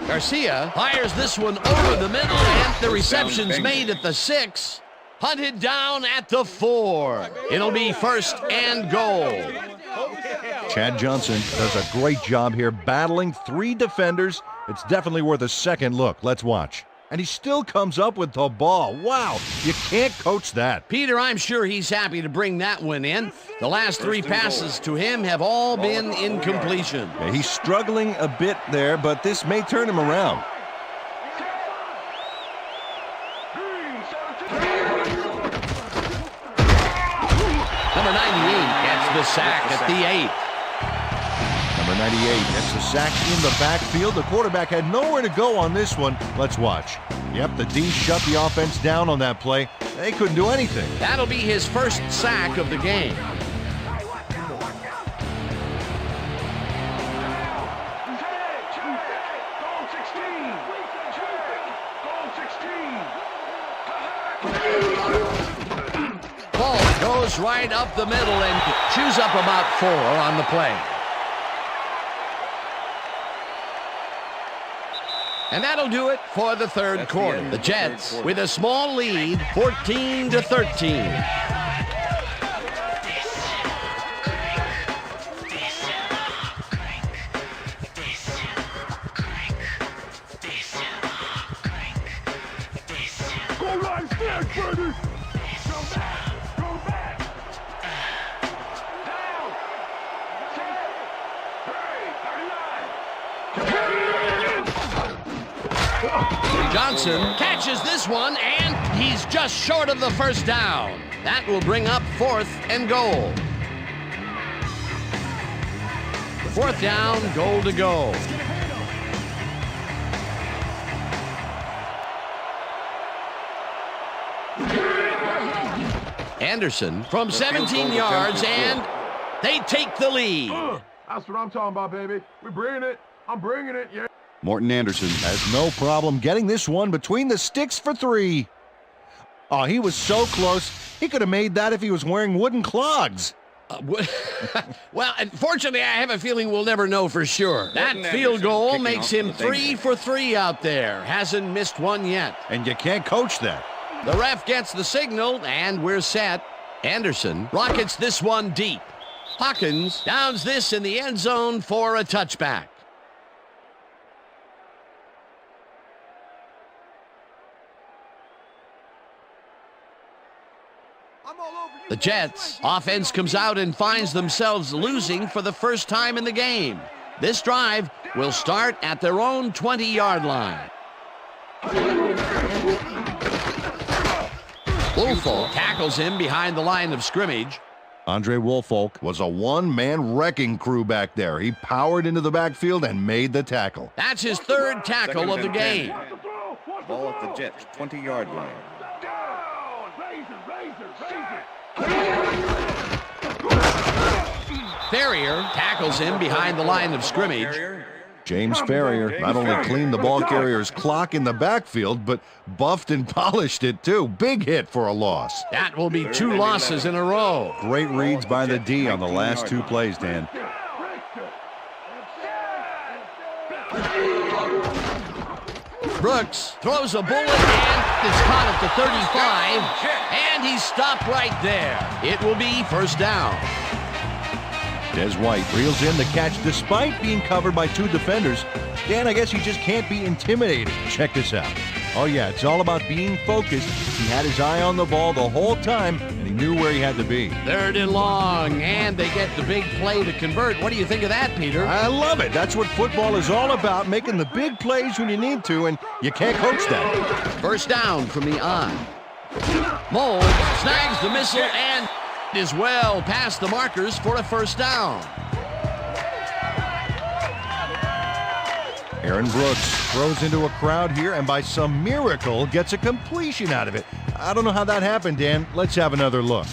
Garcia fires this one over the middle, and the reception's made at the 6. Hunted down at the 4. It'll be 1st and goal. Chad Johnson does a great job here battling 3 defenders. It's definitely worth a second look. Let's watch. And he still comes up with the ball. Wow, you can't coach that. Peter, I'm sure he's happy to bring that one in. The last 3 passes to him have all been incompletion. Yeah, he's struggling a bit there, but this may turn him around. Number 98 gets the sack at the 8. Number 98 gets the sack in the backfield. The quarterback had nowhere to go on this one. Let's watch. Yep, the D shut the offense down on that play. They couldn't do anything. That'll be his 1st sack of the game. Ball goes right up the middle and chews up about 4 on the play. And that'll do it for the third quarter. The Jets with a small lead, 14-13. Go line stand, baby! Go back! Go back! Down! Set! Hey, 39! Johnson catches this one, and he's just short of the first down. That will bring up 4th and goal. Fourth down, goal to go. Anderson from 17 yards, and they take the lead. That's what I'm talking about, baby. We're bringing it. I'm bringing it, yeah. Morton Anderson has no problem getting this one between the sticks for 3. Oh, he was so close. He could have made that if he was wearing wooden clogs. Well, unfortunately, I have a feeling we'll never know for sure. That field goal makes him 3 for 3 out there. Hasn't missed one yet. And you can't coach that. The ref gets the signal, and we're set. Anderson rockets this one deep. Hawkins downs this in the end zone for a touchback. The Jets offense comes out and finds themselves losing for the first time in the game. This drive will start at their own 20-yard line. Woolfolk tackles him behind the line of scrimmage. Andre Woolfolk was a one-man wrecking crew back there. He powered into the backfield and made the tackle. That's his third tackle of the game. Ball at the Jets' 20-yard line. Ferrier tackles him behind the line of scrimmage. James Ferrier not only cleaned the ball carrier's clock in the backfield, but buffed and polished it too. Big hit for a loss. That will be 2 losses in a row. Great reads by the D on the last 2 plays, Dan. Brooks throws a bullet and is caught at the 35, and he's stopped right there. It will be first down. Des White reels in the catch despite being covered by 2 defenders. Dan, I guess he just can't be intimidated. Check this out. Oh yeah, it's all about being focused. He had his eye on the ball the whole time, and he knew where he had to be. 3rd and long, and they get the big play to convert. What do you think of that, Peter? I love it. That's what football is all about, making the big plays when you need to, and you can't coach that. First down from the eye. Mold snags the missile and is well past the markers for a first down. Aaron Brooks throws into a crowd here and by some miracle gets a completion out of it. I don't know how that happened, Dan. Let's have another look.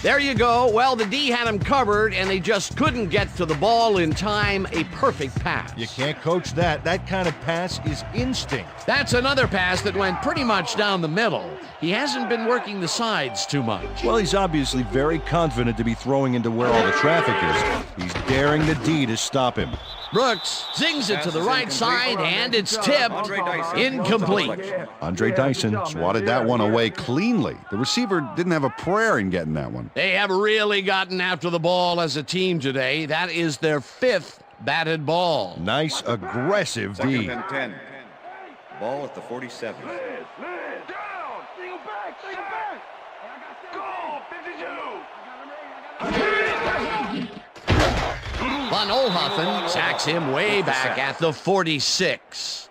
There you go. Well, the D had him covered, and they just couldn't get to the ball in time. A perfect pass. You can't coach that. That kind of pass is instinct. That's another pass that went pretty much down the middle. He hasn't been working the sides too much. Well, he's obviously very confident to be throwing into where all the traffic is. He's daring the D to stop him. Brooks zings it to the right side, and it's tipped. Incomplete. Andre Dyson swatted that one away cleanly. The receiver didn't have a prayer in getting that one. They have really gotten after the ball as a team today. That is their 5th batted ball. Nice, aggressive D. 2nd and 10. Ball at the 47. Van Olhoffen sacks him way back at the 46.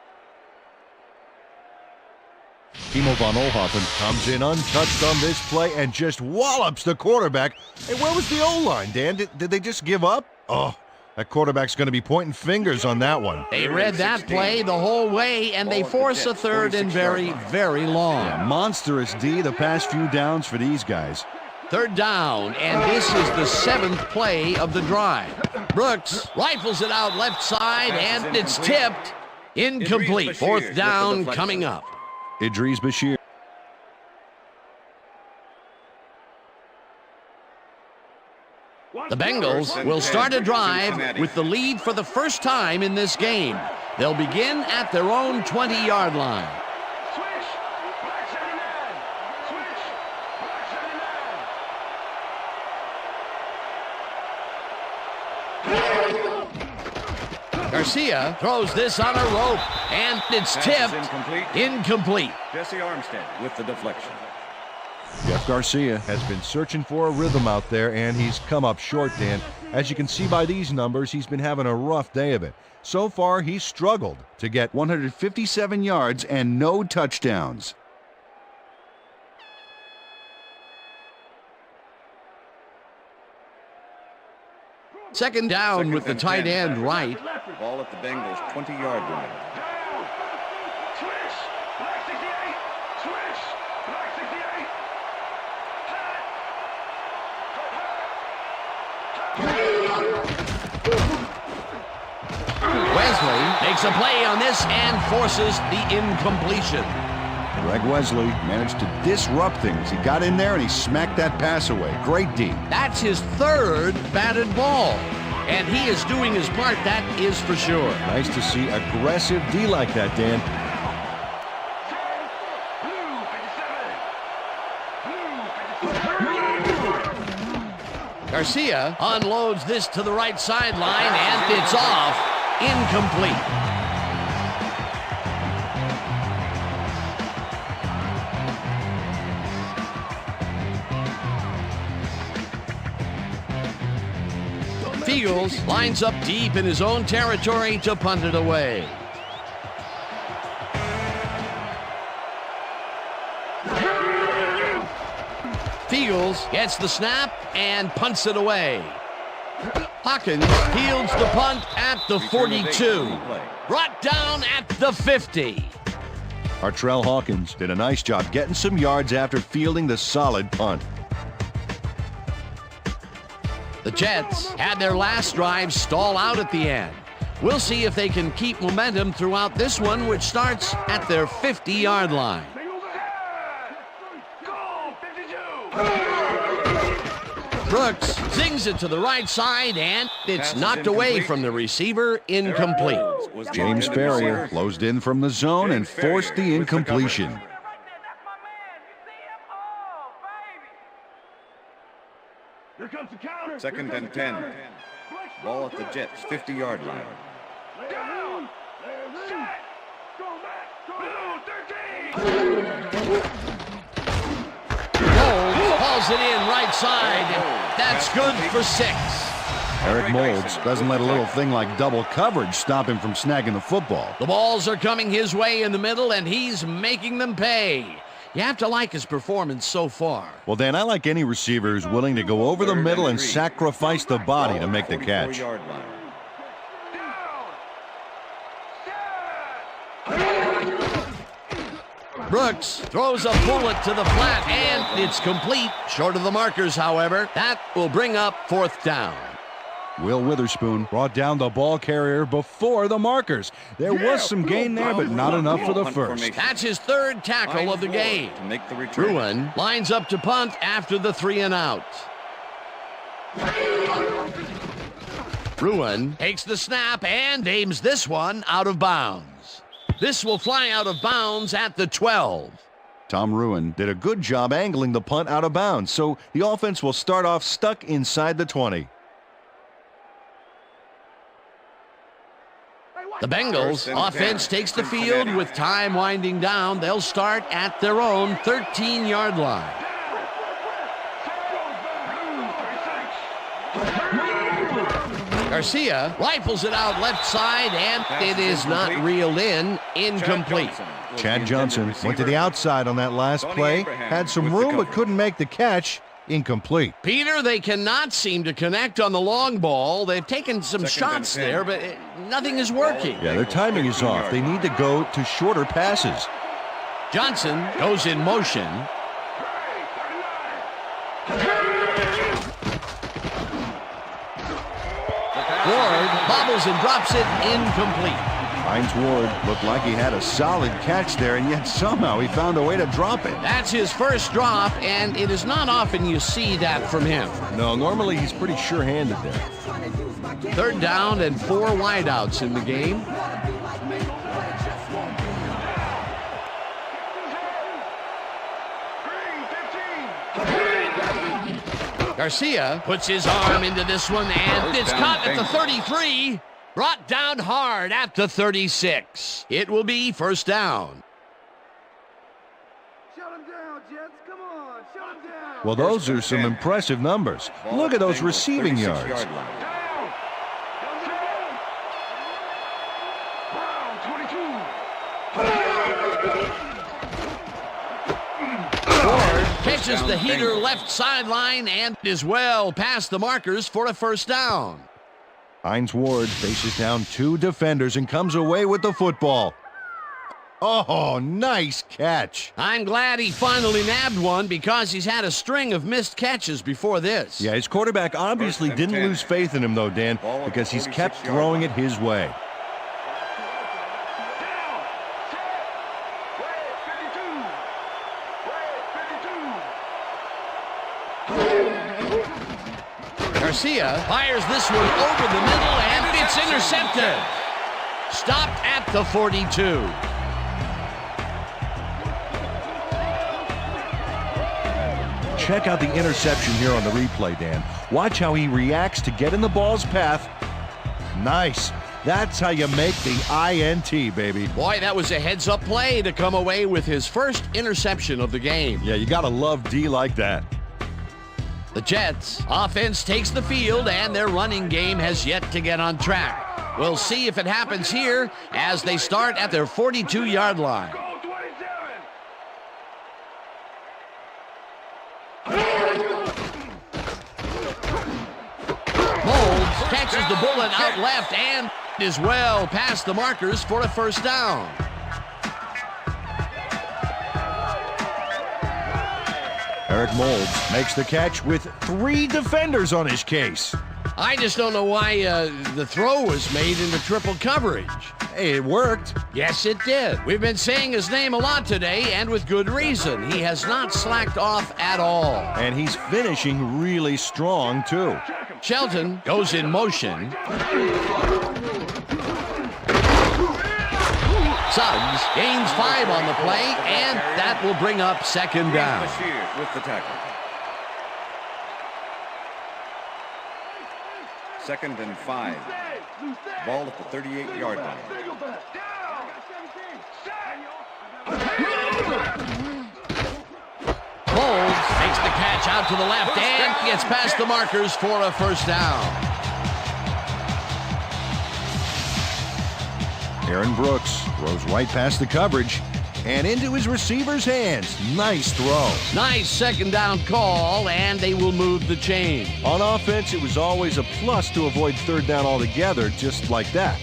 Timo Van Olhoffen comes in untouched on this play and just wallops the quarterback. Hey, where was the O-line, Dan? Did they just give up? Oh, that quarterback's going to be pointing fingers on that one. They read that play the whole way, and they force a 3rd and very, very long. Yeah, monstrous D the past few downs for these guys. 3rd down, and this is the 7th play of the drive. Brooks rifles it out left side, and it's tipped. Incomplete. 4th down coming up. Idris Bashir. The Bengals will start a drive with the lead for the first time in this game. They'll begin at their own 20-yard line. Garcia throws this on a rope, and it's tipped. Incomplete. Jesse Armstead with the deflection. Jeff Garcia has been searching for a rhythm out there, and he's come up short, Dan. As you can see by these numbers, he's been having a rough day of it. So far, he's struggled to get 157 yards and no touchdowns. Second down with the tight end right. Ball at the Bengals 20-yard line. Wesley makes a play on this and forces the incompletion. Greg Wesley managed to disrupt things. He got in there and he smacked that pass away. Great D. That's his third batted ball, and he is doing his part, that is for sure. Nice to see aggressive D like that, Dan. Garcia unloads this to the right sideline, and it's off. Incomplete. Fields lines up deep in his own territory to punt it away. Fields gets the snap and punts it away. Hawkins fields the punt at the 42. Brought down at the 50. Artrell Hawkins did a nice job getting some yards after fielding the solid punt. The Jets had their last drive stall out at the end. We'll see if they can keep momentum throughout this one, which starts at their 50-yard line. Brooks zings it to the right side, and it's knocked away from the receiver. Incomplete. James Ferrier closed in from the zone and forced the incompletion. Second and 10. Ball at the Jets 50-yard line. Hauls it in right side. That's good for 6. Eric Moulds doesn't let a little thing like double coverage stop him from snagging the football. The balls are coming his way in the middle, and he's making them pay. You have to like his performance so far. Well, Dan, I like any receiver who's willing to go over the middle and sacrifice the body to make the catch. Brooks throws a bullet to the flat, and it's complete. Short of the markers, however. That will bring up 4th down. Will Witherspoon brought down the ball carrier before the markers. There was some gain there, but not enough for the first. That's his 3rd tackle of the game. Ruin lines up to punt after the 3 and out. Ruin takes the snap and aims this one out of bounds. This will fly out of bounds at the 12. Tom Ruin did a good job angling the punt out of bounds, so the offense will start off stuck inside the 20. The Bengals offense takes the field with time winding down. They'll start at their own 13-yard line. Garcia rifles it out left side, and it is not reeled in. Incomplete. Chad Johnson went to the outside on that last play, had some room but couldn't make the catch. Incomplete. Peter, they cannot seem to connect on the long ball. They've taken some shots there, but nothing is working. Yeah, their timing is off. They need to go to shorter passes. Johnson goes in motion. Ward bobbles and drops it incomplete. Hines Ward looked like he had a solid catch there, and yet somehow he found a way to drop it. That's his first drop, and it is not often you see that from him. No, normally he's pretty sure-handed there. 3rd down and 4 wideouts in the game. Garcia puts his arm into this one, and it's caught at the 33. Brought down hard at the 36. It will be 1st down. Shut him down, Jets. Come on, shut him down. Well, those are some impressive numbers. Look at those receiving yards. Down. Brown, 22. Ward catches the heater left sideline and is well past the markers for a 1st down. Hines Ward faces down 2 defenders and comes away with the football. Oh, nice catch. I'm glad he finally nabbed one because he's had a string of missed catches before this. Yeah, his quarterback obviously didn't lose faith in him, though, Dan, because he's kept throwing it his way. Garcia fires this one over the middle, and it's intercepted. Stopped at the 42. Check out the interception here on the replay, Dan. Watch how he reacts to get in the ball's path. Nice. That's how you make the INT, baby. Boy, that was a heads-up play to come away with his first interception of the game. Yeah, you gotta love D like that. The Jets offense takes the field, and their running game has yet to get on track. We'll see if it happens here as they start at their 42-yard line. Molds catches the bullet out left and is well past the markers for a 1st down. Eric Molds makes the catch with 3 defenders on his case. I just don't know why the throw was made into triple coverage. Hey, it worked. Yes, it did. We've been saying his name a lot today, and with good reason. He has not slacked off at all. And he's finishing really strong, too. Shelton goes in motion. Suggs gains 5 on the play, and that will bring up 2nd down. With the tackle. 2nd and 5. Ball at the 38-yard line. Molds makes the catch out to the left and gets past the markers for a 1st down. Aaron Brooks throws right past the coverage and into his receiver's hands. Nice throw. Nice 2nd down call, and they will move the chain. On offense, it was always a plus to avoid 3rd down altogether, just like that.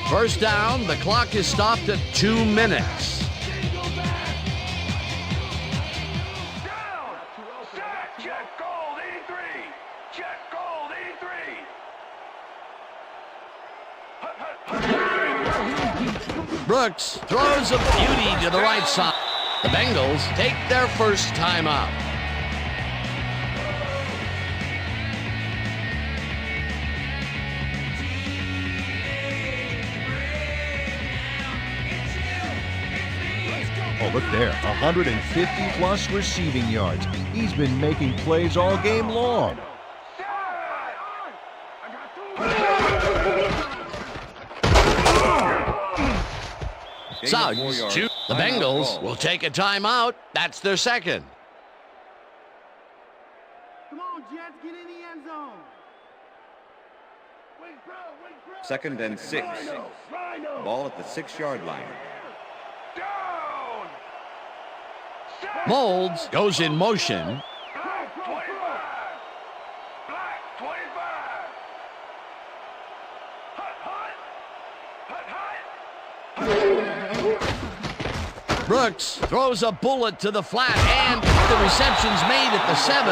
1st down, the clock is stopped at 2 minutes. Brooks throws a beauty to the right side. The Bengals take their 1st timeout. Oh, look there, 150-plus receiving yards. He's been making plays all game long. Suggs shoots. The Bengals will take a timeout. That's their 2nd. Come on, Jets, get in the end zone. 2nd and 6. Ball at the 6-yard line. Molds goes in motion. Brooks throws a bullet to the flat, and the reception's made at the 7.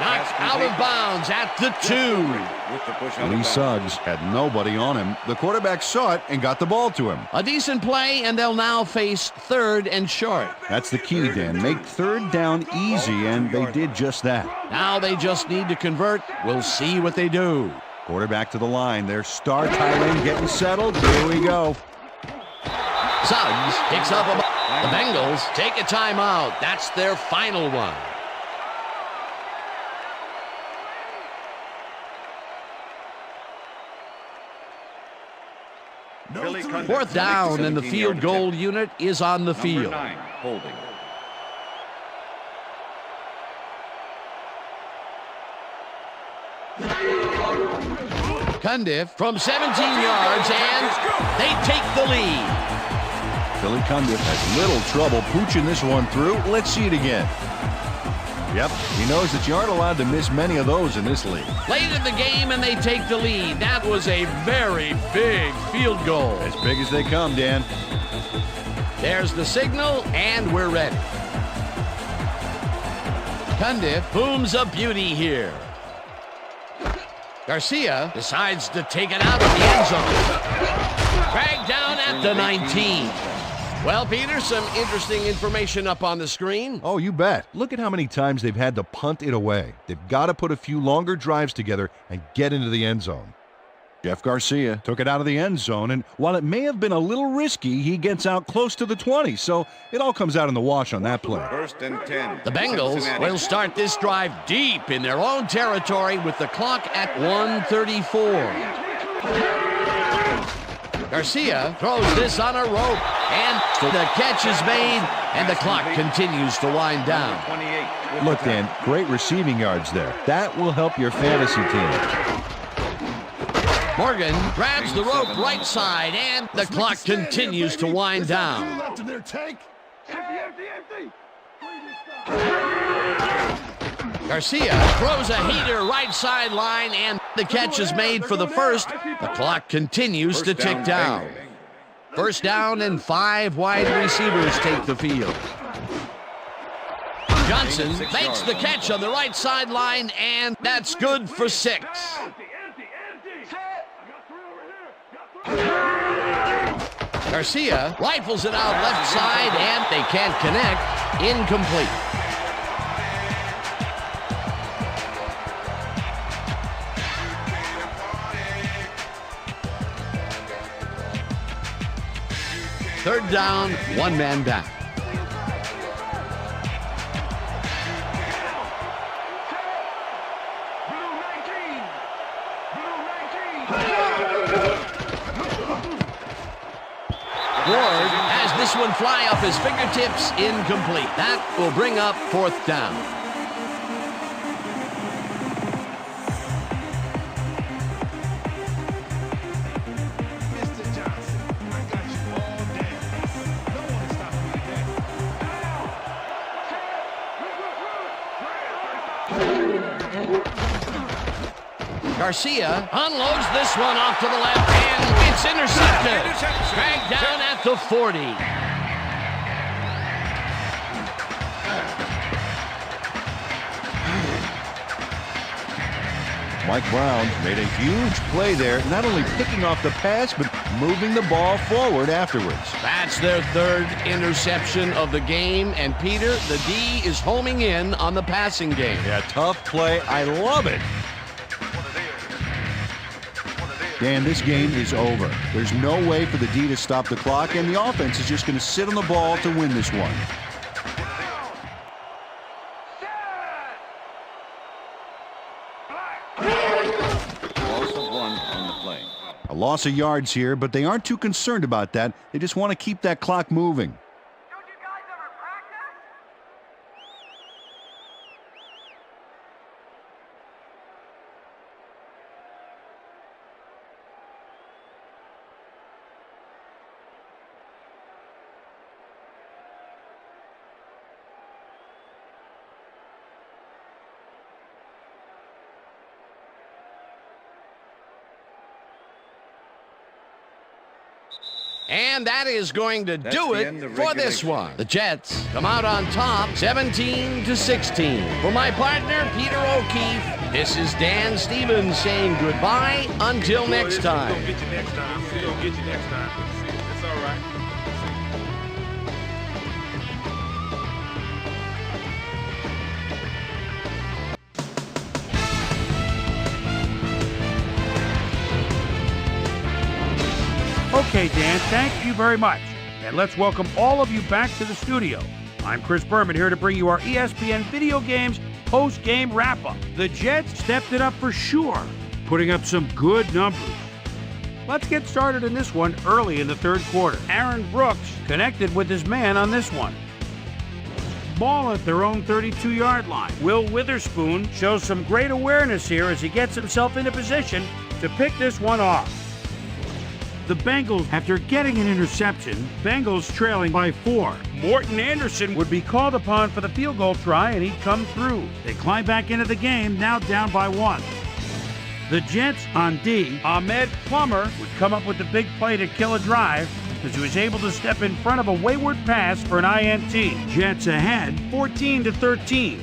Knocked out of bounds at the 2. Lee Suggs had nobody on him. The quarterback saw it and got the ball to him. A decent play, and they'll now face 3rd and short. That's the key, Dan. Make 3rd down easy, and they did just that. Now they just need to convert. We'll see what they do. Quarterback to the line. Their star tight end getting settled. Here we go. Suggs picks up a ball. The Bengals take a timeout. That's their final one. Fourth down, and the field goal unit is on the field. 9, holding. Cundiff from 17 yards, and they take the lead. Billy Cundiff has little trouble pooching this one through. Let's see it again. Yep, he knows that you aren't allowed to miss many of those in this league. Late in the game, and they take the lead. That was a very big field goal. As big as they come, Dan. There's the signal, and we're ready. Cundiff booms a beauty here. Garcia decides to take it out of the end zone. Dragged down at the 19. Well, Peter, some interesting information up on the screen. Oh, you bet. Look at how many times they've had to punt it away. They've got to put a few longer drives together and get into the end zone. Jeff Garcia took it out of the end zone, and while it may have been a little risky, he gets out close to the 20, so it all comes out in the wash on that play. 1st and 10. The Bengals will start this drive deep in their own territory with the clock at 1:34. Garcia throws this on a rope, and the catch is made, and the clock continues to wind down. Look, Dan, great receiving yards there. That will help your fantasy team. Morgan grabs the rope right side, and the clock continues to wind down. Garcia throws a heater right sideline, and the catch is made for the first. The clock continues to tick down. 1st down, and 5 wide receivers take the field. Johnson makes the catch on the right sideline, and that's good for 6. Garcia rifles it out left side, and they can't connect. Incomplete. Third down, 1 man down. Ward has this one fly off his fingertips, incomplete. That will bring up 4th down. Garcia unloads this one off to the left, and it's intercepted. Dragged down at the 40. Mike Brown made a huge play there, not only picking off the pass, but moving the ball forward afterwards. That's their 3rd interception of the game, and Peter, the D is homing in on the passing game. Yeah, tough play. I love it. Dan, this game is over. There's no way for the D to stop the clock, and the offense is just going to sit on the ball to win this one. Loss of 1 on the play. A loss of yards here, but they aren't too concerned about that. They just want to keep that clock moving. And that is going to That's do the it end of for this regulation. one. The Jets come out on top, 17-16. For my partner, Peter O'Keefe, this is Dan Stevens saying goodbye until next time. We're going to get you next time. We're going to get you next time. It's all right. Okay, Dan, thank you very much. And let's welcome all of you back to the studio. I'm Chris Berman here to bring you our ESPN Video Games post-game wrap-up. The Jets stepped it up for sure, putting up some good numbers. Let's get started in this one early in the third quarter. Aaron Brooks connected with his man on this one. Ball at their own 32-yard line. Will Witherspoon shows some great awareness here as he gets himself into position to pick this one off. The Bengals, after getting an interception, Bengals trailing by 4. Morton Anderson would be called upon for the field goal try, and he'd come through. They climb back into the game, now down by 1. The Jets on D, Ahmed Plummer would come up with the big play to kill a drive as he was able to step in front of a wayward pass for an INT. Jets ahead, 14-13.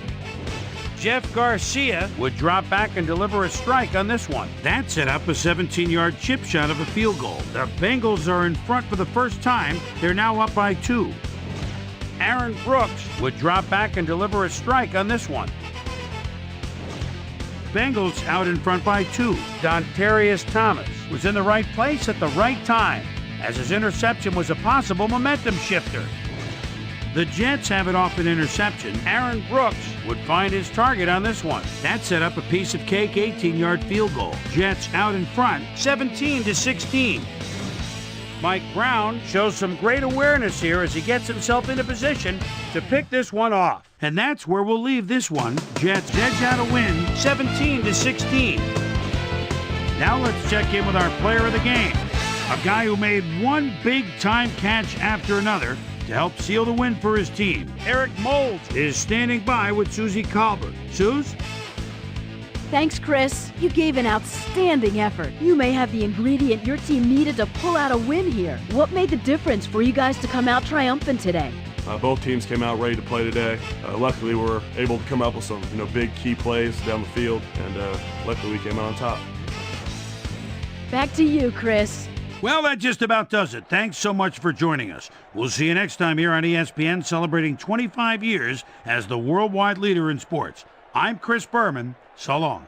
Jeff Garcia would drop back and deliver a strike on this one. That set up a 17-yard chip shot of a field goal. The Bengals are in front for the first time. They're now up by 2. Aaron Brooks would drop back and deliver a strike on this one. Bengals out in front by 2. Dontarius Thomas was in the right place at the right time, as his interception was a possible momentum shifter. The Jets have it off an interception. Aaron Brooks would find his target on this one. That set up a piece of cake 18-yard field goal. Jets out in front, 17-16. Mike Brown shows some great awareness here as he gets himself into position to pick this one off. And that's where we'll leave this one. Jets edge out a win, 17-16. Now let's check in with our player of the game, a guy who made one big-time catch after another to help seal the win for his team. Eric Moulds is standing by with Susie Colbert. Suze? Thanks, Chris. You gave an outstanding effort. You may have the ingredient your team needed to pull out a win here. What made the difference for you guys to come out triumphant today? Both teams came out ready to play today. Luckily, we were able to come up with some big key plays down the field, and luckily we came out on top. Back to you, Chris. Well, that just about does it. Thanks so much for joining us. We'll see you next time here on ESPN, celebrating 25 years as the worldwide leader in sports. I'm Chris Berman. So long.